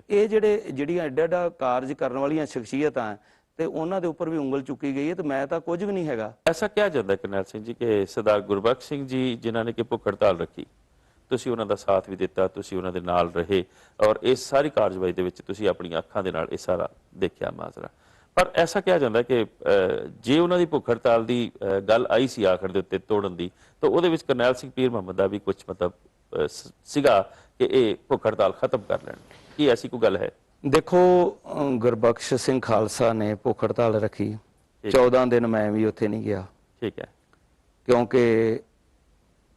ਇਹ ਜਿਹੜੀਆਂ ਐਡਾ ਕਾਰਜ ਕਰਨ ਵਾਲੀਆਂ ਸ਼ਖਸੀਅਤਾਂ ਤੇ ਉਹਨਾਂ ਦੇ ਉੱਪਰ ਵੀ ਉਂਗਲ ਚੁੱਕੀ ਗਈ ਹੈ, ਤੇ ਮੈਂ ਤਾਂ ਕੁਝ ਵੀ ਨਹੀਂ ਹੈਗਾ। ਐਸਾ ਕਿਹਾ ਜਾਂਦਾ ਕਰਨੈਲ ਸਿੰਘ ਜੀ ਕਿ ਸਰਦਾਰ ਗੁਰਬਖਸ਼ ਸਿੰਘ ਜੀ ਜਿਨ੍ਹਾਂ ਨੇ ਕਿ ਭੁੱਖ ਹੜਤਾਲ ਰੱਖੀ, ਤੁਸੀਂ ਉਹਨਾਂ ਦਾ ਸਾਥ ਵੀ ਦਿੱਤਾ, ਤੁਸੀਂ ਉਹਨਾਂ ਦੇ ਨਾਲ ਰਹੇ, ਔਰ ਇਸ ਸਾਰੀ ਕਾਰਜਵਾਈ ਦੇ ਵਿੱਚ ਤੁਸੀਂ ਆਪਣੀਆਂ ਅੱਖਾਂ ਦੇ ਨਾਲ ਇਹ ਸਾਰਾ ਦੇਖਿਆ ਮਾਜਰਾ। ਪਰ ਐਸਾ ਕਿਹਾ ਜਾਂਦਾ ਕਿ ਜੇ ਉਹਨਾਂ ਦੀ ਭੁੱਖ ਹੜਤਾਲ ਦੀ ਗੱਲ ਆਈ ਸੀ ਆਖਰ ਦੇ ਉੱਤੇ ਤੋੜਨ ਦੀ, ਤਾਂ ਉਹਦੇ ਵਿੱਚ ਕਰਨੈਲ ਸਿੰਘ ਪੀਰ ਮੁਹੰਮਦ ਦਾ ਵੀ ਕੁਝ ਮਤਲਬ ਸੀਗਾ ਕਿ ਇਹ ਭੁੱਖ ਹੜਤਾਲ ਖਤਮ ਕਰ ਲੈਣ। ਕੀ ਐਸੀ ਕੋਈ ਗੱਲ ਹੈ? ਦੇਖੋ, ਗੁਰਬਖਸ਼ ਸਿੰਘ ਖਾਲਸਾ ਨੇ ਭੁੱਖ ਹੜਤਾਲ ਰੱਖੀ, 14 ਦਿਨ ਮੈਂ ਵੀ ਉੱਥੇ ਨਹੀਂ ਗਿਆ, ਠੀਕ ਹੈ, ਕਿਉਂਕਿ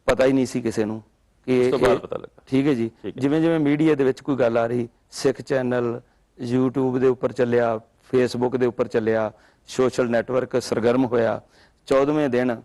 ਪਤਾ ਹੀ ਨਹੀਂ ਸੀ ਕਿਸੇ ਨੂੰ ਕਿ ਉਸ ਤੋਂ ਬਾਅਦ ਪਤਾ ਲੱਗਾ। ਠੀਕ ਹੈ ਜੀ। ਜਿਵੇਂ ਜਿਵੇਂ ਮੀਡੀਆ ਦੇ ਵਿੱਚ ਕੋਈ ਗੱਲ ਆ ਰਹੀ, ਸਿੱਖ ਚੈਨਲ YouTube ਦੇ ਉੱਪਰ ਚੱਲਿਆ, Facebook ਦੇ ਉੱਪਰ ਚੱਲਿਆ, ਸੋਸ਼ਲ ਨੈਟਵਰਕ ਸਰਗਰਮ ਹੋਇਆ। 14ਵੇਂ ਦਿਨ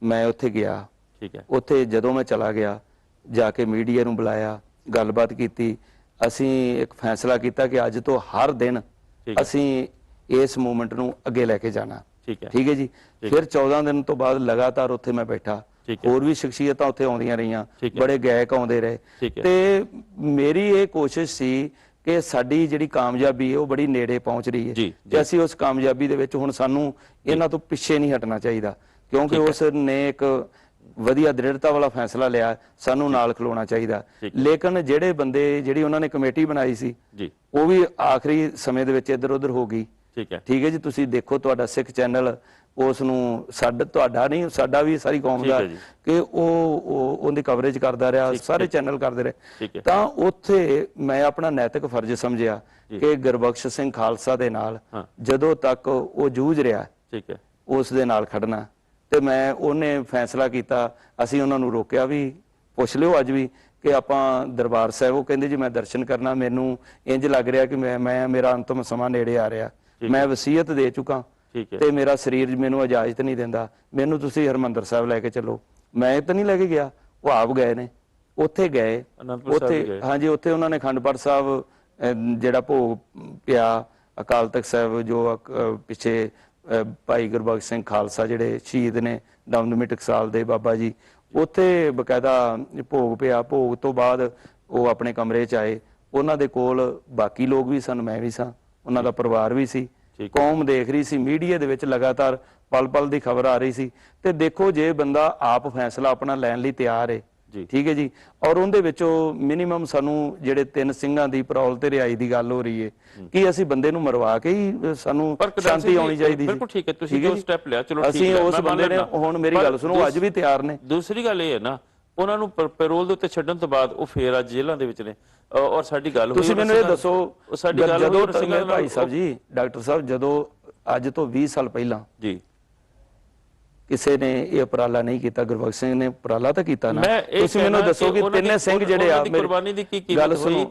ਮੈਂ ਉੱਥੇ ਗਿਆ। ਠੀਕ ਹੈ। ਉੱਥੇ ਜਦੋਂ ਮੈਂ ਚਲਾ ਗਿਆ, ਜਾ ਕੇ ਮੀਡੀਆ ਨੂੰ ਬੁਲਾਇਆ, ਗੱਲਬਾਤ ਕੀਤੀ। ਅਸੀਂ ਇੱਕ ਫੈਸਲਾ ਕੀਤਾ ਕਿ ਅੱਜ ਤੋਂ ਹਰ ਦਿਨ ਅਸੀਂ ਇਸ ਮੂਵਮੈਂਟ ਨੂੰ ਅੱਗੇ ਲੈ ਕੇ ਜਾਣਾ। ਠੀਕ ਹੈ। ਠੀਕ ਹੈ ਜੀ। ਫਿਰ 14 ਦਿਨ ਤੋਂ ਬਾਅਦ ਲਗਾਤਾਰ ਉੱਥੇ ਮੈਂ ਬੈਠਾ, ਹੋਰ ਵੀ ਸ਼ਖਸੀਅਤਾਂ ਉੱਥੇ ਆਉਂਦੀਆਂ ਰਹੀਆਂ, ਬੜੇ ਗਾਇਕ ਆਉਂਦੇ ਰਹੇ ਤੇ ਮੇਰੀ ਇਹ ਕੋਸ਼ਿਸ਼ ਸੀ ਕਿ ਸਾਡੀ ਜਿਹੜੀ ਕਾਮਯਾਬੀ ਹੈ ਉਹ ਬੜੀ ਨੇੜੇ ਪਹੁੰਚ ਰਹੀ ਹੈ ਤੇ ਅਸੀਂ ਉਸ ਕਾਮਯਾਬੀ ਦੇ ਵਿੱਚ ਹੁਣ ਸਾਨੂੰ ਇਹਨਾਂ ਤੋਂ ਪਿੱਛੇ ਨਹੀਂ ਹਟਣਾ ਚਾਹੀਦਾ, ਕਿਉਂਕਿ ਉਸ ਨੇ ਇੱਕ ਵਧੀਆ ਦ੍ਰਿੜਤਾ ਵਾਲਾ ਫੈਸਲਾ ਲਿਆ, ਸਾਨੂੰ ਨਾਲ ਖਲੋਣਾ ਚਾਹੀਦਾ। ਲੇਕਿਨ ਜਿਹੜੇ ਬੰਦੇ, ਜਿਹੜੀ ਉਹਨਾਂ ਨੇ ਕਮੇਟੀ ਬਣਾਈ ਸੀ, ਉਹ ਵੀ ਆਖਰੀ ਸਮੇਂ ਦੇ ਵਿੱਚ ਇੱਧਰ ਉੱਧਰ ਹੋ ਗਈ। ਠੀਕ ਹੈ ਜੀ। ਤੁਸੀਂ ਦੇਖੋ, ਤੁਹਾਡਾ ਸਿੱਖ ਚੈਨਲ ਉਸ ਨੂੰ ਤੁਹਾਡਾ ਨਹੀਂ, ਸਾਡਾ ਵੀ ਸਾਰੀ ਕੌਮ ਦਾ, ਕਿ ਉਹ ਉਹਦੀ ਕਵਰੇਜ ਕਰਦਾ ਰਿਹਾ, ਸਾਰੇ ਚੈਨਲ ਕਰਦੇ ਰਹੇ। ਤਾਂ ਉੱਥੇ ਮੈਂ ਆਪਣਾ ਨੈਤਿਕ ਫਰਜ਼ ਸਮਝਿਆ ਕਿ ਗੁਰਬਖਸ਼ ਸਿੰਘ ਖਾਲਸਾ ਦੇ ਨਾਲ ਜਦੋਂ ਤੱਕ ਉਹ ਜੂਝ ਰਿਹਾ, ਉਸ ਦੇ ਨਾਲ ਖੜਨਾ। ਤੇ ਮੈਂ ਉਹਨੇ ਫੈਸਲਾ ਕੀਤਾ, ਅਸੀਂ ਉਹਨਾਂ ਨੂੰ ਰੋਕਿਆ ਵੀ, ਪੁੱਛ ਲਿਓ ਅੱਜ ਵੀ ਕਿ ਆਪਾਂ ਦਰਬਾਰ ਸਾਹਿਬ, ਉਹ ਕਹਿੰਦੇ ਜੀ ਮੈਂ ਦਰਸ਼ਨ ਕਰਨਾ, ਮੈਨੂੰ ਇੰਜ ਲੱਗ ਰਿਹਾ ਕਿ ਮੇਰਾ ਅੰਤਮ ਸਮਾਂ ਨੇੜੇ ਆ ਰਿਹਾ, ਮੈਂ ਵਸੀਅਤ ਦੇ ਚੁੱਕਾ ਤੇ ਮੇਰਾ ਸਰੀਰ ਮੈਨੂੰ ਇਜਾਜ਼ਤ ਨਹੀਂ ਦਿੰਦਾ, ਮੈਨੂੰ ਤੁਸੀਂ ਹਰਿਮੰਦਰ ਸਾਹਿਬ ਲੈ ਕੇ ਚੱਲੋ। ਮੈਂ ਤਾਂ ਨਹੀਂ ਲੈ ਕੇ ਗਿਆ, ਉਹ ਆਪ ਗਏ ਨੇ। ਉੱਥੇ ਗਏ, ਉੱਥੇ ਹਾਂਜੀ, ਉੱਥੇ ਉਹਨਾਂ ਨੇ ਅਖੰਡ ਪਾਠ ਸਾਹਿਬ ਜਿਹੜਾ ਭੋਗ ਪਿਆ, ਅਕਾਲ ਤਖਤ ਸਾਹਿਬ ਜੋ ਪਿੱਛੇ ਭਾਈ ਗੁਰਬਖਸ਼ ਸਿੰਘ ਖਾਲਸਾ ਜਿਹੜੇ ਸ਼ਹੀਦ ਨੇ, ਦਮਦਮੀ ਟਕਸਾਲ ਦੇ ਬਾਬਾ ਜੀ, ਉੱਥੇ ਬਕਾਇਦਾ ਭੋਗ ਪਿਆ। ਭੋਗ ਤੋਂ ਬਾਅਦ ਉਹ ਆਪਣੇ ਕਮਰੇ 'ਚ ਆਏ, ਉਹਨਾਂ ਦੇ ਕੋਲ ਬਾਕੀ ਲੋਕ ਵੀ ਸਨ, ਮੈਂ ਵੀ ਸਾਂ, ਉਹਨਾਂ ਦਾ ਪਰਿਵਾਰ ਵੀ ਸੀ, ਕੌਮ ਦੇਖ ਰਹੀ ਸੀ। ਮੀਡੀਆ ਦੇ ਵਿੱਚ ਲਗਾਤਾਰ ਪਲ ਪਲ ਦੀ ਖਬਰ ਆ ਰਹੀ ਸੀ। ਤੇ ਦੇਖੋ, ਜੇ ਬੰਦਾ ਆਪ ਫੈਸਲਾ ਆਪਣਾ ਲੈਣ ਲਈ ਤਿਆਰ ਹੈ, ਠੀਕ ਹੈ ਜੀ, ਔਰ ਉਹਦੇ ਵਿੱਚੋਂ ਮਿਨੀਮਮ ਸਾਨੂੰ ਜਿਹੜੇ 3 ਸਿੰਘਾਂ ਦੀ ਪਰੌਲ ਤੇ ਰਿਹਾਈ ਦੀ ਗੱਲ ਹੋ ਰਹੀ ਹੈ, ਕਿ ਅਸੀਂ ਬੰਦੇ ਨੂੰ ਮਰਵਾ ਕੇ ਹੀ ਸਾਨੂੰ ਸ਼ਾਂਤੀ ਆਉਣੀ ਚਾਹੀਦੀ ਸੀ। ਬਿਲਕੁਲ ਠੀਕ ਹੈ, ਤੁਸੀਂ ਜੋ ਸਟੈਪ ਲਿਆ, ਚਲੋ ਅਸੀਂ ਉਸ ਬੰਦੇ ਨੇ, ਹੁਣ ਮੇਰੀ ਗੱਲ ਸੁਣੋ, ਅੱਜ ਵੀ ਤਿਆਰ ਨੇ। ਦੂਸਰੀ ਗੱਲ ਇਹ ਹੈ ਨਾ, ਉਹਨਾਂ ਨੂੰ ਪੈਰੋਲ ਦੇ ਉੱਤੇ ਛੱਡਣ ਤੋਂ ਬਾਅਦ ਉਹ ਫੇਰ ਅੱਜ ਜੇਲ੍ਹਾਂ ਦੇ ਵਿੱਚ ਨੇ। ਔਰ ਸਾਡੀ ਗੱਲ ਹੋਈ, ਤੁਸੀਂ ਮੈਨੂੰ ਇਹ ਦੱਸੋ, ਜਦੋਂ ਭਾਈ ਸਾਹਿਬ ਜੀ, ਡਾਕਟਰ ਸਾਹਿਬ, ਜਦੋਂ ਅੱਜ ਤੋਂ 20 ਸਾਲ ਪਹਿਲਾਂ ਜੀ ਕਿਸੇ ਨੇ ਇਹ ਉਪਰਾਲਾ ਨਹੀਂ ਕੀਤਾ, ਗੁਰਬਖਸ਼ ਸਿੰਘ ਨੇ ਉਪਰਾਲਾ ਤਾਂ ਕੀਤਾ ਨਾ। ਤੁਸੀਂ ਮੈਨੂੰ ਦੱਸੋ ਕਿ 3 ਸਿੰਘ ਜਿਹੜੇ ਆ, ਕੁਰਬਾਨੀ ਦੀ ਕੀ ਕੀਮਤ ਹੋਈ?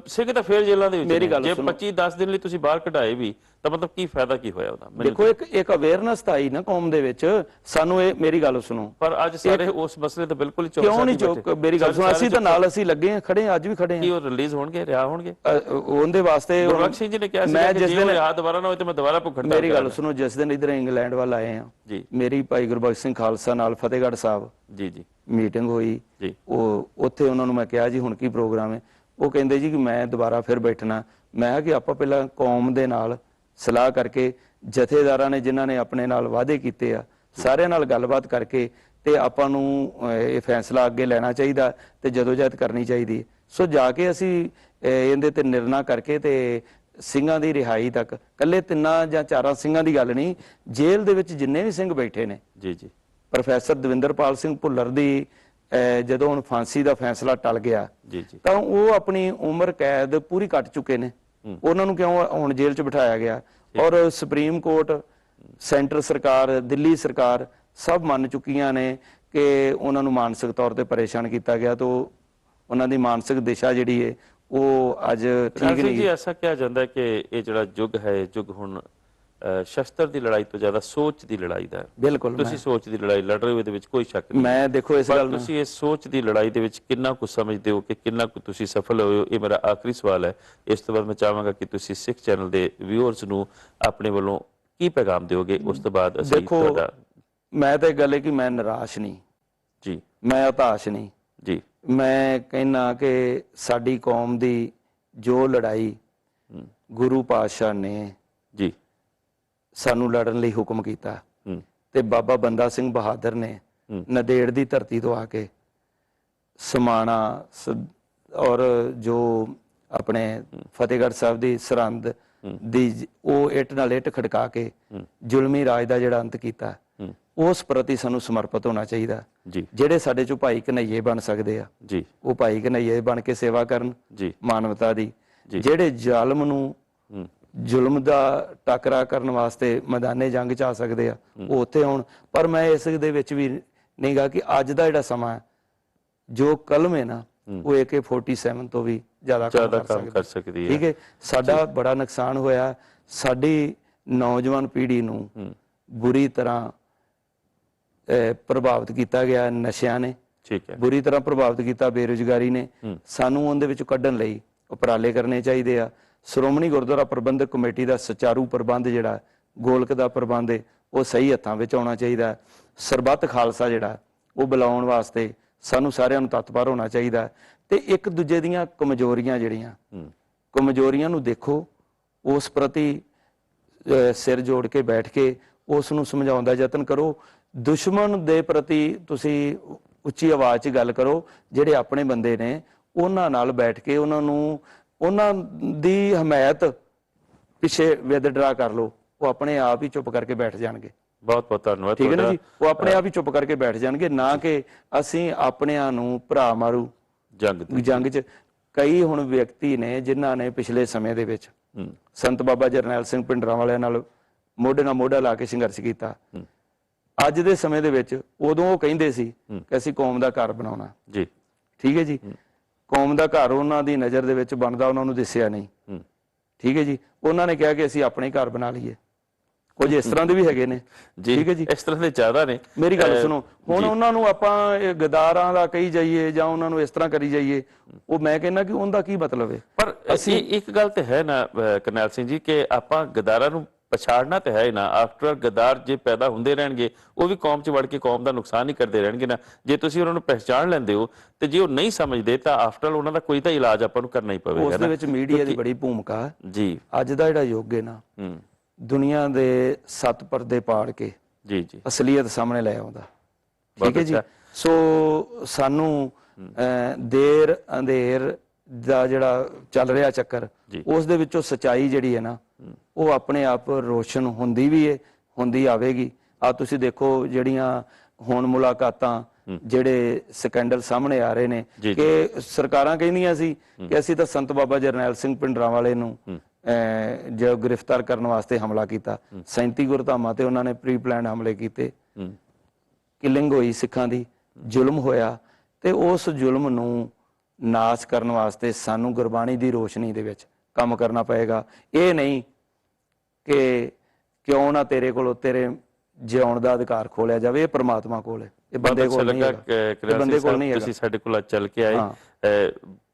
ਸਿੰਘ ਤਾਂ ਫੇਰ ਜੇਲ੍ਹਾਂ ਦੇ ਵਿੱਚ, ਜੇ 25-10 ਦਿਨ ਲਈ ਤੁਸੀਂ ਬਾਹਰ ਕਢਾਏ ਵੀ, ਤਾਂ ਮਤਲਬ ਕੀ ਫਾਇਦਾ ਕੀ ਹੋਇਆ ਉਹਦਾ? ਦੇਖੋ, ਇੱਕ ਅਵੇਅਰਨੈਸ ਤਾਂ ਆਈ ਨਾ ਕੌਮ ਦੇ ਵਿੱਚ, ਸਾਨੂੰ ਇਹ, ਮੇਰੀ ਗੱਲ ਸੁਣੋ। ਪਰ ਅੱਜ ਸਾਰੇ ਉਸ ਮਸਲੇ ਤੇ ਬਿਲਕੁਲ ਹੀ ਚੁੱਪ, ਕਿਉਂ ਨਹੀਂ ਚੁੱਪ? ਮੇਰੀ ਗੱਲ ਸੁਣੋ, ਅਸੀਂ ਤਾਂ ਨਾਲ, ਅਸੀਂ ਲੱਗੇ ਹਾਂ, ਖੜੇ ਹਾਂ, ਅੱਜ ਵੀ ਖੜੇ ਹਾਂ। ਕੀ ਉਹ ਰਿਲੀਜ਼ ਹੋਣਗੇ, ਰਿਹਾ ਹੋਣਗੇ? ਉਹਦੇ ਵਾਸਤੇ ਗੁਰਬਖਸ਼ ਸਿੰਘ ਜੀ ਨੇ ਕਿਹਾ ਸੀ ਕਿ ਜੇ ਉਹ ਰਿਹਾ ਦੁਬਾਰਾ ਨਾ ਹੋਏ ਤੇ ਮੈਂ ਦੁਬਾਰਾ ਭੁੱਖਣ। ਮੇਰੀ ਗੱਲ ਸੁਣੋ, ਜਿਸ ਦਿਨ ਇੱਧਰ ਇੰਗਲੈਂਡ ਵੱਲ ਆਏ ਆ ਜੀ, ਮੇਰੀ ਭਾਈ ਗੁਰਬਖਸ਼ ਸਿੰਘ ਖਾਲਸਾ ਨਾਲ ਫਤਿਹਗੜ੍ਹ ਸਾਹਿਬ ਜੀ ਮੀਟਿੰਗ ਹੋਈ। ਉਹ ਉੱਥੇ ਉਹਨਾਂ ਨੂੰ ਮੈਂ ਕਿਹਾ ਜੀ ਹੁਣ ਕੀ ਪ੍ਰੋਗਰਾਮ ਹੈ? ਉਹ ਕਹਿੰਦੇ ਜੀ ਕਿ ਮੈਂ ਦੁਬਾਰਾ ਫਿਰ ਬੈਠਣਾ। ਮੈਂ ਕਿਹਾ ਕਿ ਆਪਾਂ ਪਹਿਲਾਂ ਕੌਮ ਦੇ ਨਾਲ ਸਲਾਹ ਕਰਕੇ, ਜਥੇਦਾਰਾਂ ਨੇ ਜਿਨ੍ਹਾਂ ਨੇ ਆਪਣੇ ਨਾਲ ਵਾਅਦੇ ਕੀਤੇ ਆ, ਸਾਰਿਆਂ ਨਾਲ ਗੱਲਬਾਤ ਕਰਕੇ ਤੇ ਆਪਾਂ ਨੂੰ ਇਹ ਫੈਸਲਾ ਅੱਗੇ ਲੈਣਾ ਚਾਹੀਦਾ ਤੇ ਜਦੋਜਹਿਦ ਕਰਨੀ ਚਾਹੀਦੀ। ਸੋ ਜਾ ਕੇ ਅਸੀਂ ਇਹਦੇ ਤੇ ਨਿਰਣਾ ਕਰਕੇ ਤੇ ਸਿੰਘਾਂ ਦੀ ਰਿਹਾਈ ਤੱਕ, ਕੱਲੇ 3 ਜਾਂ 4 ਸਿੰਘਾਂ ਦੀ ਗੱਲ ਨਹੀਂ, ਜੇਲ੍ਹ ਦੇ ਵਿੱਚ ਜਿੰਨੇ ਵੀ ਸਿੰਘ ਬੈਠੇ ਨੇ ਜੀ, ਪ੍ਰੋਫੈਸਰ ਦਵਿੰਦਰਪਾਲ ਸਿੰਘ ਭੁੱਲਰ ਦੀ ਜਦੋਂ ਹੁਣ ਫਾਂਸੀ ਦਾ ਫੈਸਲਾ ਟਲ ਗਿਆ ਤਾਂ ਉਹ ਆਪਣੀ ਉਮਰ ਕੈਦ ਪੂਰੀ ਕੱਟ ਚੁੱਕੇ ਨੇ, ਉਹਨਾਂ ਨੂੰ ਕਿਉਂ ਹੁਣ ਜੇਲ੍ਹ 'ਚ ਬਿਠਾਇਆ ਗਿਆ? ਔਰ ਸੁਪਰੀਮ ਕੋਰਟ, ਸੈਂਟਰ ਸਰਕਾਰ, ਦਿੱਲੀ ਸਰਕਾਰ ਸਭ ਮੰਨ ਚੁੱਕੀਆਂ ਨੇ ਕਿ ਉਹਨਾਂ ਨੂੰ ਮਾਨਸਿਕ ਤੌਰ ਤੇ ਪਰੇਸ਼ਾਨ ਕੀਤਾ ਗਿਆ, ਤਾਂ ਉਹਨਾਂ ਦੀ ਮਾਨਸਿਕ ਦਿਸ਼ਾ ਜਿਹੜੀ ਹੈ ਉਹ ਅੱਜ ਠੀਕ ਨਹੀਂ। ਜੀ ਐਸਾ ਕਿਹਾ ਜਾਂਦਾ ਕਿ ਇਹ ਜਿਹੜਾ ਯੁੱਗ ਹੈ, ਯੁੱਗ ਹੁਣ ਸ਼ਸਤਰ ਦੀ ਲੜਾਈ ਤੋਂ ਜ਼ਿਆਦਾ ਸੋਚ ਦੀ ਲੜਾਈ ਦਾ ਹੈ। ਬਿਲਕੁਲ, ਤੁਸੀਂ ਸੋਚ ਦੀ ਲੜਾਈ ਲੜ ਰਹੇ ਹੋ, ਇਹਦੇ ਵਿੱਚ ਕੋਈ ਸ਼ੱਕ ਨਹੀਂ। ਮੈਂ ਦੇਖੋ ਇਸ ਗੱਲ ਨੂੰ, ਤੁਸੀਂ ਇਸ ਸੋਚ ਦੀ ਲੜਾਈ ਦੇ ਵਿੱਚ ਕਿੰਨਾ ਕੁ ਸਮਝਦੇ ਹੋ ਕਿ ਕਿੰਨਾ ਕੁ ਤੁਸੀਂ ਸਫਲ ਹੋਏ ਹੋ? ਇਹ ਮੇਰਾ ਆਖਰੀ ਸਵਾਲ ਹੈ। ਇਸ ਤੋਂ ਬਾਅਦ ਮੈਂ ਚਾਹਾਂਗਾ ਕਿ ਤੁਸੀਂ ਸਿੱਖ ਚੈਨਲ ਦੇ ਵਿਊਅਰਸ ਨੂੰ ਆਪਣੇ ਵੱਲੋਂ ਕੀ ਪੈਗਾਮ ਦਿਓਗੇ? ਉਸ ਤੋਂ ਬਾਅਦ ਅਸੀਂ ਤੁਹਾਡਾ, ਮੈਂ ਤਾਂ ਇਹ ਗੱਲ ਹੈ ਕਿ ਮੈਂ ਨਿਰਾਸ਼ ਨਹੀਂ ਜੀ, ਮੈਂ ਹਤਾਸ਼ ਨਹੀਂ ਜੀ। ਮੈਂ ਕਹਿਣਾ ਕਿ ਸਾਡੀ ਕੌਮ ਦੀ ਜੋ ਲੜਾਈ ਗੁਰੂ ਪਾਤਸ਼ਾਹ ਨੇ ਜੀ ਸਾਨੂੰ ਲੜਨ ਲਈ ਹੁਕਮ ਕੀਤਾ ਤੇ ਬਾਬਾ ਬੰਦਾ ਸਿੰਘ ਬਹਾਦਰ ਨੇ ਨੰਦੇੜ ਦੀ ਧਰਤੀ ਤੋਂ ਆ ਕੇ ਸਮਾਣਾ ਔਰ ਜੋ ਆਪਣੇ ਫਤਿਹਗੜ੍ਹ ਸਾਹਿਬ ਦੀ ਸਰਹੰਦ ਦੀ, ਉਹ ਇੱਟ ਨਾਲ ਇੱਟ ਖੜਕਾ ਕੇ ਜ਼ੁਲਮੀ ਰਾਜ ਦਾ ਜਿਹੜਾ ਅੰਤ ਕੀਤਾ, ਉਸ ਪ੍ਰਤੀ ਸਾਨੂੰ ਸਮਰਪਿਤ ਹੋਣਾ ਚਾਹੀਦਾ। ਜਿਹੜੇ ਸਾਡੇ ਚੋਂ ਭਾਈ ਕਨਈਏ ਬਣ ਸਕਦੇ ਆ ਜੀ, ਉਹ ਭਾਈ ਕਨਈਏ ਬਣ ਕੇ ਸੇਵਾ ਕਰਨ ਮਾਨਵਤਾ ਦੀ। ਜਿਹੜੇ ਜ਼ਾਲਮ ਨੂੰ, ਜ਼ੁਲਮ ਦਾ ਟਾਕਰਾ ਕਰਨ ਵਾਸਤੇ ਮੈਦਾਨੇ ਜੰਗ 'ਚ ਆ ਸਕਦੇ ਆ, ਉਹ ਉੱਥੇ ਹੋਣ। ਪਰ ਮੈਂ ਇਸ ਦੇ ਵਿੱਚ ਵੀ ਨਹੀਂਗਾ ਕਿ ਅੱਜ ਦਾ ਜਿਹੜਾ ਸਮਾਂ ਜੋ ਕਲਮ ਹੈ ਨਾ ਉਹ AK-47 ਤੋਂ ਵੀ ਜ਼ਿਆਦਾ ਕੰਮ ਕਰ ਸਕਦੀ ਹੈ। ਠੀਕ ਹੈ, ਸਾਡਾ ਬੜਾ ਨੁਕਸਾਨ ਹੋਇਆ, ਸਾਡੀ ਨੌਜਵਾਨ ਪੀੜ੍ਹੀ ਨੂੰ ਬੁਰੀ ਤਰ੍ਹਾਂ ਪ੍ਰਭਾਵਿਤ ਕੀਤਾ ਗਿਆ ਨਸ਼ਿਆਂ ਨੇ, ਠੀਕ ਹੈ, ਬੁਰੀ ਤਰ੍ਹਾਂ ਪ੍ਰਭਾਵਿਤ ਕੀਤਾ ਬੇਰੁਜ਼ਗਾਰੀ ਨੇ। ਸਾਨੂੰ ਉਹਦੇ ਵਿੱਚੋਂ ਕੱਢਣ ਲਈ ਉਪਰਾਲੇ ਕਰਨੇ ਚਾਹੀਦੇ ਆ। ਸ਼੍ਰੋਮਣੀ ਗੁਰਦੁਆਰਾ ਪ੍ਰਬੰਧਕ ਕਮੇਟੀ ਦਾ ਸੁਚਾਰੂ ਪ੍ਰਬੰਧ ਜਿਹੜਾ ਗੋਲਕ ਦਾ ਪ੍ਰਬੰਧ ਹੈ ਉਹ ਸਹੀ ਹੱਥਾਂ ਵਿੱਚ ਆਉਣਾ ਚਾਹੀਦਾ। ਸਰਬੱਤ ਖਾਲਸਾ ਜਿਹੜਾ ਉਹ ਬੁਲਾਉਣ ਵਾਸਤੇ ਸਾਨੂੰ ਸਾਰਿਆਂ ਨੂੰ ਤਤਪਰ ਹੋਣਾ ਚਾਹੀਦਾ ਤੇ ਇੱਕ ਦੂਜੇ ਦੀਆਂ ਕਮਜ਼ੋਰੀਆਂ ਜਿਹੜੀਆਂ ਕਮਜ਼ੋਰੀਆਂ ਨੂੰ ਦੇਖੋ, ਉਸ ਪ੍ਰਤੀ ਸਿਰ ਜੋੜ ਕੇ ਬੈਠ ਕੇ ਉਸ ਨੂੰ ਸਮਝਾਉਣ ਦਾ ਯਤਨ ਕਰੋ। ਦੁਸ਼ਮਣ ਦੇ ਪ੍ਰਤੀ ਤੁਸੀਂ ਉੱਚੀ ਆਵਾਜ਼ 'ਚ ਗੱਲ ਕਰੋ, ਜਿਹੜੇ ਆਪਣੇ ਬੰਦੇ ਨੇ ਉਹਨਾਂ ਨਾਲ ਬੈਠ ਕੇ ਉਹਨਾਂ ਨੂੰ ਉਹਨਾਂ ਦੀ ਹਮਾਇਤ ਪਿੱਛੇ ਵਿਦਡਰਾ ਕਰ ਲਓ, ਉਹ ਆਪਣੇ ਆਪ ਹੀ ਚੁੱਪ ਕਰਕੇ ਬੈਠ ਜਾਣਗੇ। ਬਹੁਤ ਬਹੁਤ ਧੰਨਵਾਦ। ਠੀਕ ਹੈ ਨਾ ਜੀ, ਉਹ ਆਪਣੇ ਆਪ ਹੀ ਚੁੱਪ ਕਰਕੇ ਬੈਠ ਜਾਣਗੇ, ਨਾ ਕਿ ਅਸੀਂ ਆਪਣਿਆਂ ਨੂੰ ਭਰਾ ਮਾਰੂ ਜੰਗ 'ਚ। ਕਈ ਹੁਣ ਵਿਅਕਤੀ ਨੇ ਜਿਨ੍ਹਾਂ ਨੇ ਪਿਛਲੇ ਸਮੇਂ ਦੇ ਵਿੱਚ ਸੰਤ ਬਾਬਾ ਜਰਨੈਲ ਸਿੰਘ ਭਿੰਡਰਾਂਵਾਲਿਆਂ ਨਾਲ ਮੋਢੇ ਨਾਲ ਮੋਢਾ ਲਾ ਕੇ ਸੰਘਰਸ਼ ਕੀਤਾ। ਅੱਜ ਦੇ ਸਮੇਂ ਦੇ ਵਿੱਚ ਉਦੋਂ ਉਹ ਕਹਿੰਦੇ ਸੀ ਕਿ ਅਸੀਂ ਕੌਮ ਦਾ ਘਰ ਬਣਾਉਣਾ ਜੀ, ਠੀਕ ਹੈ ਜੀ। ਕੌਮ ਦਾ ਘਰ ਉਹਨਾਂ ਦੀ ਨਜ਼ਰ ਦੇ ਵਿੱਚ ਬਣਦਾ ਉਹਨਾਂ ਨੂੰ ਦਿਸਿਆ ਨਹੀਂ, ਠੀਕ ਹੈ ਜੀ। ਉਹਨਾਂ ਨੇ ਕਿਹਾ ਕਿ ਅਸੀਂ ਆਪਣੇ ਘਰ ਬਣਾ ਲਈਏ। ਕੁਝ ਇਸ ਤਰ੍ਹਾਂ ਦੇ ਵੀ ਹੈਗੇ ਨੇ, ਠੀਕ ਹੈ ਜੀ, ਇਸ ਤਰ੍ਹਾਂ ਦੇ ਜ਼ਿਆਦਾ ਨੇ। ਮੇਰੀ ਗੱਲ ਸੁਣੋ, ਹੁਣ ਉਹਨਾਂ ਨੂੰ ਆਪਾਂ ਗਦਾਰਾਂ ਦਾ ਕਹੀ ਜਾਈਏ ਜਾਂ ਉਹਨਾਂ ਨੂੰ ਇਸ ਤਰ੍ਹਾਂ ਕਰੀ ਜਾਈਏ, ਉਹ ਮੈਂ ਕਹਿੰਦਾ ਕਿ ਉਹਦਾ ਕੀ ਮਤਲਬ ਹੈ। ਪਰ ਅਸੀਂ ਇੱਕ ਗੱਲ ਤੇ ਹੈ ਨਾ ਕਰਨੈਲ ਸਿੰਘ ਜੀ ਕਿ ਆਪਾਂ ਗਦਾਰਾਂ ਨੂੰ ਪਛਾੜਨਾ ਤੇ ਹੈ ਨਾ। ਆਫਟਰ ਗਦਾਰ ਜੇ ਪੈਦਾ ਹੁੰਦੇ ਰਹਿਣਗੇ ਉਹ ਵੀ ਕੌਮ 'ਚ ਵੜ ਕੇ ਕੌਮ ਦਾ ਨੁਕਸਾਨ ਹੀ ਕਰਦੇ ਰਹਿਣਗੇ ਨਾ। ਜੇ ਤੁਸੀਂ ਉਹਨਾਂ ਨੂੰ ਪਹਿਚਾਣ ਲੈਂਦੇ ਹੋ ਤੇ ਜੇ ਉਹ ਨਹੀਂ ਸਮਝਦੇ ਤਾਂ ਆਫਟਰ ਉਹਨਾਂ ਦਾ ਕੋਈ ਤਾਂ ਇਲਾਜ ਆਪਾਂ ਨੂੰ ਕਰਨਾ ਹੀ ਪਵੇਗਾ। ਉਸ ਦੇ ਵਿੱਚ ਮੀਡੀਆ ਦੀ ਬੜੀ ਭੂਮਿਕਾ ਜੀ। ਅੱਜ ਦਾ ਜਿਹੜਾ ਯੁੱਗ ਹੈ ਨਾ, ਦੁਨੀਆ ਦੇ 7 ਪਰਦੇ ਪਾੜ ਕੇ ਜੀ ਅਸਲੀਅਤ ਸਾਹਮਣੇ ਲੈ ਆਉਂਦਾ, ਠੀਕ ਹੈ ਜੀ। ਸੋ ਸਾਨੂੰ ਦੇਰ ਅੰਧੇਰ ਦਾ ਜਿਹੜਾ ਚੱਲ ਰਿਹਾ ਚੱਕਰ, ਉਸ ਦੇ ਵਿੱਚੋਂ ਸਚਾਈ ਜਿਹੜੀ ਹੈ ਨਾ ਉਹ ਆਪਣੇ ਆਪ ਰੋਸ਼ਨ ਹੁੰਦੀ ਵੀ ਹੈ, ਹੁੰਦੀ ਆਵੇਗੀ। ਆ ਤੁਸੀਂ ਦੇਖੋ ਜਿਹੜੀਆਂ ਹੁਣ ਮੁਲਾਕਾਤਾਂ, ਜਿਹੜੇ ਸਕੈਂਡਲ ਸਾਹਮਣੇ ਆ ਰਹੇ ਨੇ ਕਿ ਸਰਕਾਰਾਂ ਕਹਿੰਦੀਆਂ ਸੀ ਕਿ ਅਸੀਂ ਤਾਂ ਸੰਤ ਬਾਬਾ ਜਰਨੈਲ ਸਿੰਘ ਭਿੰਡਰਾਂਵਾਲੇ ਨੂੰ ਜੋ ਗ੍ਰਿਫਤਾਰ ਕਰਨ ਵਾਸਤੇ ਹਮਲਾ ਕੀਤਾ, 37 ਗੁਰਧਾਮਾਂ ਤੇ ਉਹਨਾਂ ਨੇ ਪ੍ਰੀ ਪਲਾਨ ਹਮਲੇ ਕੀਤੇ, ਕਿਲਿੰਗ ਹੋਈ ਸਿੱਖਾਂ ਦੀ, ਜ਼ੁਲਮ ਹੋਇਆ। ਤੇ ਉਸ ਜ਼ੁਲਮ ਨੂੰ ਨਾਸ਼ ਕਰਨ ਵਾਸਤੇ ਸਾਨੂੰ ਗੁਰਬਾਣੀ ਦੀ ਰੋਸ਼ਨੀ ਦੇ ਵਿੱਚ ਕੰਮ ਕਰਨਾ ਪਏਗਾ। ਇਹ ਨਹੀਂ ਕਿ ਕਿਉਂ ਨਾ ਤੇਰੇ ਕੋਲੋਂ ਤੇਰੇ ਜਿਉਣ ਦਾ ਅਧਿਕਾਰ ਖੋਲਿਆ ਜਾਵੇ, ਇਹ ਪ੍ਰਮਾਤਮਾ ਕੋਲ ਹੈ, ਇਹ ਬੰਦੇ ਕੋਲ ਨਹੀਂ ਹੈਗਾ। ਬੰਦੇ ਕੋਲ ਨਹੀਂ ਹੈਗਾ। ਤੁਸੀਂ ਸਾਡੇ ਕੋਲ ਚੱਲ ਕੇ ਆਏ,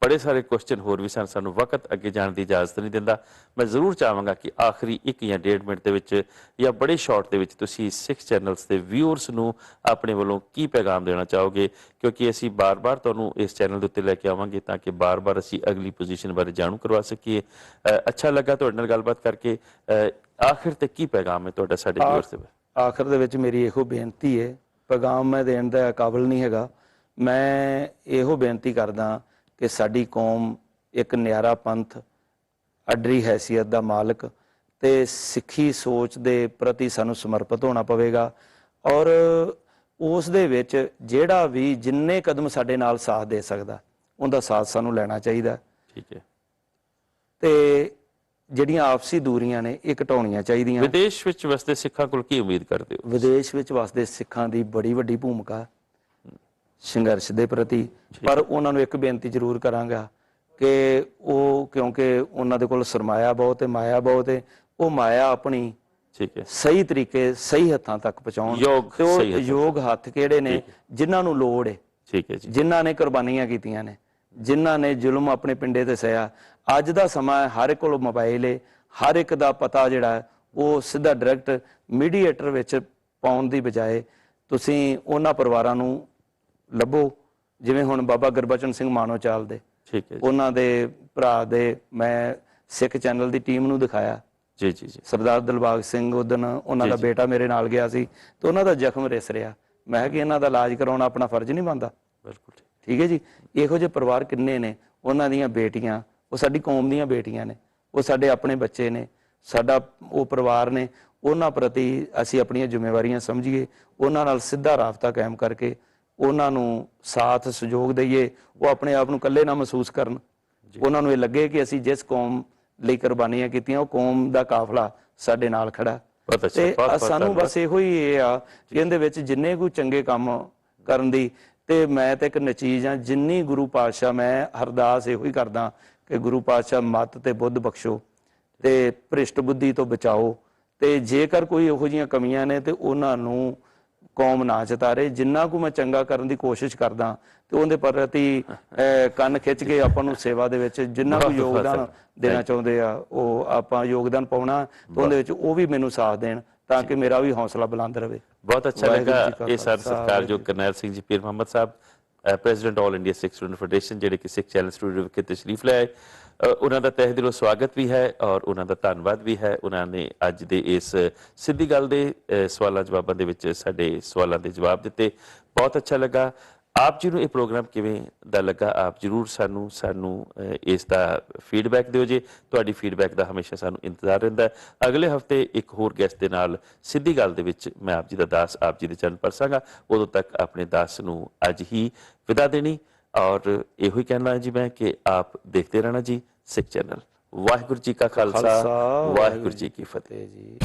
ਬੜੇ ਸਾਰੇ ਕੁਐਸਚਨ ਹੋਰ ਵੀ ਸਨ, ਸਾਨੂੰ ਵਕਤ ਅੱਗੇ ਜਾਣ ਦੀ ਇਜਾਜ਼ਤ ਨਹੀਂ ਦਿੰਦਾ। ਮੈਂ ਜ਼ਰੂਰ ਚਾਹਾਂਗਾ ਕਿ ਆਖਰੀ 1 ਜਾਂ 1.5 ਮਿੰਟ ਦੇ ਵਿੱਚ ਜਾਂ ਬੜੇ ਸ਼ਾਰਟ ਦੇ ਵਿੱਚ ਤੁਸੀਂ ਸਿੱਖ ਚੈਨਲਸ ਦੇ ਵਿਊਅਰਸ ਨੂੰ ਆਪਣੇ ਵੱਲੋਂ ਕੀ ਪੈਗਾਮ ਦੇਣਾ ਚਾਹੋਗੇ, ਕਿਉਂਕਿ ਅਸੀਂ ਬਾਰ-ਬਾਰ ਤੁਹਾਨੂੰ ਇਸ ਚੈਨਲ ਦੇ ਉੱਤੇ ਲੈ ਕੇ ਆਵਾਂਗੇ ਤਾਂ ਕਿ ਬਾਰ-ਬਾਰ ਅਸੀਂ ਅਗਲੀ ਪੋਜੀਸ਼ਨ ਬਾਰੇ ਜਾਣੂ ਕਰਵਾ ਸਕੀਏ। ਅੱਛਾ ਲੱਗਾ ਤੁਹਾਡੇ ਨਾਲ ਗੱਲਬਾਤ ਕਰਕੇ। ਆਖਿਰ ਤੇ ਕੀ ਪੈਗਾਮ ਹੈ ਤੁਹਾਡਾ ਸਾਡੇ ਵਿਊਅਰਸ ਦੇ? ਆਖਿਰ ਦੇ ਵਿੱਚ ਮੇਰੀ ਇਹੋ ਬੇਨਤੀ ਹੈ, ਪੈਗਾਮ ਮੈਂ ਦੇਣ ਦਾ ਕਾਬਿਲ ਨਹੀਂ ਹੈਗਾ। ਮੈਂ ਇਹੋ ਬੇਨਤੀ ਕਰਦਾ ਕਿ ਸਾਡੀ ਕੌਮ ਇੱਕ ਨਿਆਰਾ ਪੰਥ, ਅੱਡਰੀ ਹੈਸੀਅਤ ਦਾ ਮਾਲਕ ਤੇ ਸਿੱਖੀ ਸੋਚ ਦੇ ਪ੍ਰਤੀ ਸਾਨੂੰ ਸਮਰਪਿਤ ਹੋਣਾ ਪਵੇਗਾ। ਔਰ ਉਸ ਦੇ ਵਿੱਚ ਜਿਹੜਾ ਵੀ ਜਿੰਨੇ ਕਦਮ ਸਾਡੇ ਨਾਲ ਸਾਥ ਦੇ ਸਕਦਾ ਉਹਦਾ ਸਾਥ ਸਾਨੂੰ ਲੈਣਾ ਚਾਹੀਦਾ, ਠੀਕ ਹੈ। ਤੇ ਜਿਹੜੀਆਂ ਆਪਸੀ ਦੂਰੀਆਂ ਨੇ ਇਹ ਘਟਾਉਣੀਆਂ ਚਾਹੀਦੀਆਂ। ਵਿਦੇਸ਼ ਵਿੱਚ ਵਸਦੇ ਸਿੱਖਾਂ ਕੋਲ ਕੀ ਉਮੀਦ ਕਰਦੇ ਹੋ? ਵਿਦੇਸ਼ ਵਿੱਚ ਵਸਦੇ ਸਿੱਖਾਂ ਦੀ ਬੜੀ ਵੱਡੀ ਭੂਮਿਕਾ ਸੰਘਰਸ਼ ਦੇ ਪ੍ਰਤੀ, ਪਰ ਉਹਨਾਂ ਨੂੰ ਇੱਕ ਬੇਨਤੀ ਜ਼ਰੂਰ ਕਰਾਂਗਾ ਕਿ ਉਹ, ਕਿਉਂਕਿ ਉਹਨਾਂ ਦੇ ਕੋਲ ਸਰਮਾਇਆ ਬਹੁਤ ਹੈ, ਮਾਇਆ ਬਹੁਤ ਹੈ, ਉਹ ਮਾਇਆ ਆਪਣੀ ਸਹੀ ਤਰੀਕੇ ਸਹੀ ਹੱਥਾਂ ਤੱਕ ਪਹੁੰਚਾਉਣ। ਤੇ ਉਹ ਯੋਗ ਹੱਥ ਕਿਹੜੇ ਨੇ? ਜਿਨ੍ਹਾਂ ਨੂੰ ਲੋੜ ਹੈ, ਠੀਕ ਹੈ ਜੀ, ਜਿਨ੍ਹਾਂ ਨੇ ਕੁਰਬਾਨੀਆਂ ਕੀਤੀਆਂ ਨੇ, ਜਿਨ੍ਹਾਂ ਨੇ ਜ਼ੁਲਮ ਆਪਣੇ ਪਿੰਡੇ ਤੇ ਸਹਿਆ। ਅੱਜ ਦਾ ਸਮਾਂ ਹਰ ਇੱਕ ਕੋਲ ਮੋਬਾਈਲ ਹੈ, ਹਰ ਇੱਕ ਦਾ ਪਤਾ ਜਿਹੜਾ ਉਹ ਸਿੱਧਾ ਡਾਇਰੈਕਟ ਮੀਡੀਏਟਰ ਵਿੱਚ ਪਾਉਣ ਦੀ ਬਜਾਏ ਤੁਸੀਂ ਉਹਨਾਂ ਪਰਿਵਾਰਾਂ ਨੂੰ ਲੱਭੋ, ਜਿਵੇਂ ਹੁਣ ਬਾਬਾ ਗੁਰਬਚਨ ਸਿੰਘ ਮਾਨੋਚਾਲ ਦੇ, ਉਹਨਾਂ ਦੇ ਭਰਾ ਦੇ ਮੈਂ ਸਿੱਖ ਚੈਨਲ ਦੀ ਟੀਮ ਨੂੰ ਦਿਖਾਇਆ ਜੀ ਜੀ ਜੀ, ਸਰਦਾਰ ਦਿਲਬਾਗ ਸਿੰਘ, ਉਦਨ ਉਹਨਾਂ ਦਾ ਬੇਟਾ ਮੇਰੇ ਨਾਲ ਗਿਆ ਸੀ ਤੇ ਉਹਨਾਂ ਦਾ ਜ਼ਖਮ ਰਿਸ ਰਿਹਾ। ਮੈਂ ਕਿਹਾ ਕਿ ਇਹਨਾਂ ਦਾ ਇਲਾਜ ਕਰਾਉਣਾ ਆਪਣਾ ਫਰਜ਼ ਨਹੀਂ ਬਣਦਾ? ਬਿਲਕੁਲ ਠੀਕ ਹੈ ਜੀ। ਇਹੋ ਜਿਹੇ ਪਰਿਵਾਰ ਕਿੰਨੇ ਨੇ, ਉਹਨਾਂ ਦੀਆਂ ਬੇਟੀਆਂ, ਉਹ ਸਾਡੀ ਕੌਮ ਦੀਆਂ ਬੇਟੀਆਂ ਨੇ, ਉਹ ਸਾਡੇ ਆਪਣੇ ਬੱਚੇ ਨੇ, ਸਾਡਾ ਉਹ ਪਰਿਵਾਰ ਨੇ। ਉਹਨਾਂ ਪ੍ਰਤੀ ਅਸੀਂ ਆਪਣੀਆਂ ਜ਼ਿੰਮੇਵਾਰੀਆਂ ਸਮਝੀਏ, ਉਹਨਾਂ ਨਾਲ ਸਿੱਧਾ ਰਾਬਤਾ ਕਾਇਮ ਕਰਕੇ ਉਹਨਾਂ ਨੂੰ ਸਾਥ ਸਹਿਯੋਗ ਦਈਏ। ਉਹ ਆਪਣੇ ਆਪ ਨੂੰ ਇਕੱਲੇ ਨਾ ਮਹਿਸੂਸ ਕਰਨ, ਉਹਨਾਂ ਨੂੰ ਇਹ ਲੱਗੇ ਕਿ ਅਸੀਂ ਜਿਸ ਕੌਮ ਲਈ ਕੁਰਬਾਨੀਆਂ ਕੀਤੀਆਂ ਉਹ ਕੌਮ ਦਾ ਕਾਫਲਾ ਸਾਡੇ ਨਾਲ ਖੜਾ। ਤੇ ਸਾਨੂੰ ਬਸ ਇਹੋ ਹੀ ਇਹ ਆ ਕਿ ਇਹਦੇ ਵਿੱਚ ਜਿੰਨੇ ਕੋਈ ਚੰਗੇ ਕੰਮ ਕਰਨ ਦੀ। ਤੇ ਮੈਂ ਤਾਂ ਇੱਕ ਨਚੀਜ਼ ਹਾਂ, ਜਿੰਨੀ ਗੁਰੂ ਪਾਤਸ਼ਾਹ, ਮੈਂ ਅਰਦਾਸ ਇਹੋ ਹੀ ਕਰਦਾ ਕਿ ਗੁਰੂ ਪਾਤਸ਼ਾਹ ਮੱਤ ਤੇ ਬੁੱਧ ਬਖਸ਼ੋ ਤੇ ਭ੍ਰਿਸ਼ਟ ਬੁੱਧੀ ਤੋਂ ਬਚਾਓ, ਤੇ ਜੇਕਰ ਕੋਈ ਇਹੋ ਜਿਹੀਆਂ ਕਮੀਆਂ ਨੇ ਤੇ ਉਹਨਾਂ ਨੂੰ ਕੌਮ ਨਾ ਚਿਤਾਰੇ। ਜਿੰਨਾ ਕੁ ਮੈਂ ਚੰਗਾ ਕਰਨ ਦੀ ਕੋਸ਼ਿਸ਼ ਕਰਦਾ ਤੇ ਉਹਦੇ ਪ੍ਰਤੀ ਕੰਨ ਖਿੱਚ ਕੇ ਆਪਾਂ ਨੂੰ ਸੇਵਾ ਦੇ ਵਿੱਚ ਜਿੰਨਾ ਕੁ ਯੋਗਦਾਨ ਦੇਣਾ ਚਾਹੁੰਦੇ ਆ ਉਹ ਆਪਾਂ ਯੋਗਦਾਨ ਪਾਉਣਾ, ਤੇ ਉਹਦੇ ਵਿੱਚ ਉਹ ਵੀ ਮੈਨੂੰ ਸਾਥ ਦੇਣ ਤਾਂ ਕਿ ਮੇਰਾ ਵੀ ਹੌਸਲਾ ਬੁਲੰਦ ਰਹੇ। ਬਹੁਤ ਅੱਛਾ ਲੱਗਾ ਇਹ ਸਰ ਸਤਿਕਾਰਯੋਗ ਕਰਨੈਲ ਸਿੰਘ ਜੀ ਪੀਰ ਮੁਹੰਮਦ ਸਾਹਿਬ, ਪ੍ਰੈਜ਼ੀਡੈਂਟ ਆਲ ਇੰਡੀਆ ਸਿੱਖ ਸਟੂਡੈਂਟ ਫੈਡਰੇਸ਼ਨ, ਜਿਹੜੇ ਕਿ ਸਿੱਖ ਚੈਨਲ ਸਟੂਡੀਓ ਵਿਖੇ ਤਸ਼ਰੀਫ ਲੈ ਆਏ। ਉਹਨਾਂ ਦਾ ਤਹਿ ਦਿਲੋਂ ਸਵਾਗਤ ਵੀ ਹੈ ਔਰ ਉਹਨਾਂ ਦਾ ਧੰਨਵਾਦ ਵੀ ਹੈ। ਉਹਨਾਂ ਨੇ ਅੱਜ ਦੇ ਇਸ ਸਿੱਧੀ ਗੱਲ ਦੇ ਸਵਾਲਾਂ ਜਵਾਬਾਂ ਦੇ ਵਿੱਚ ਸਾਡੇ ਸਵਾਲਾਂ ਦੇ ਜਵਾਬ ਦਿੱਤੇ। ਬਹੁਤ ਅੱਛਾ ਲੱਗਾ। ਆਪ ਜੀ ਨੂੰ ਇਹ ਪ੍ਰੋਗਰਾਮ ਕਿਵੇਂ ਦਾ ਲੱਗਾ, ਆਪ ਜਰੂਰ ਸਾਨੂੰ ਇਸ ਦਾ ਫੀਡਬੈਕ ਦਿਓ ਜੀ। ਤੁਹਾਡੀ ਫੀਡਬੈਕ ਦਾ ਹਮੇਸ਼ਾ ਸਾਨੂੰ ਇੰਤਜ਼ਾਰ ਰਹਿੰਦਾ ਹੈ। ਅਗਲੇ ਹਫਤੇ ਇੱਕ ਹੋਰ ਗੈਸਟ ਦੇ ਨਾਲ ਸਿੱਧੀ ਗੱਲ ਦੇ ਵਿੱਚ ਮੈਂ ਆਪ ਜੀ ਦਾ ਦਾਸ ਆਪ ਜੀ ਦੇ ਚਰਨ ਪਰਸਾਂਗਾ। ਉਦੋਂ ਤੱਕ ਆਪਣੇ ਦਾਸ ਨੂੰ ਅੱਜ ਹੀ ਵਿਦਾ ਦੇਣੀ ਔਰ ਇਹੋ ਹੀ ਕਹਿਣਾ ਜੀ ਮੈਂ ਕਿ ਆਪ ਦੇਖਦੇ ਰਹਿਣਾ ਜੀ ਸਿੱਖ ਚੈਨਲ। ਵਾਹਿਗੁਰੂ ਜੀ ਕਾ ਖਾਲਸਾ, ਵਾਹਿਗੁਰੂ ਜੀ ਕੀ ਫਤਿਹ ਜੀ।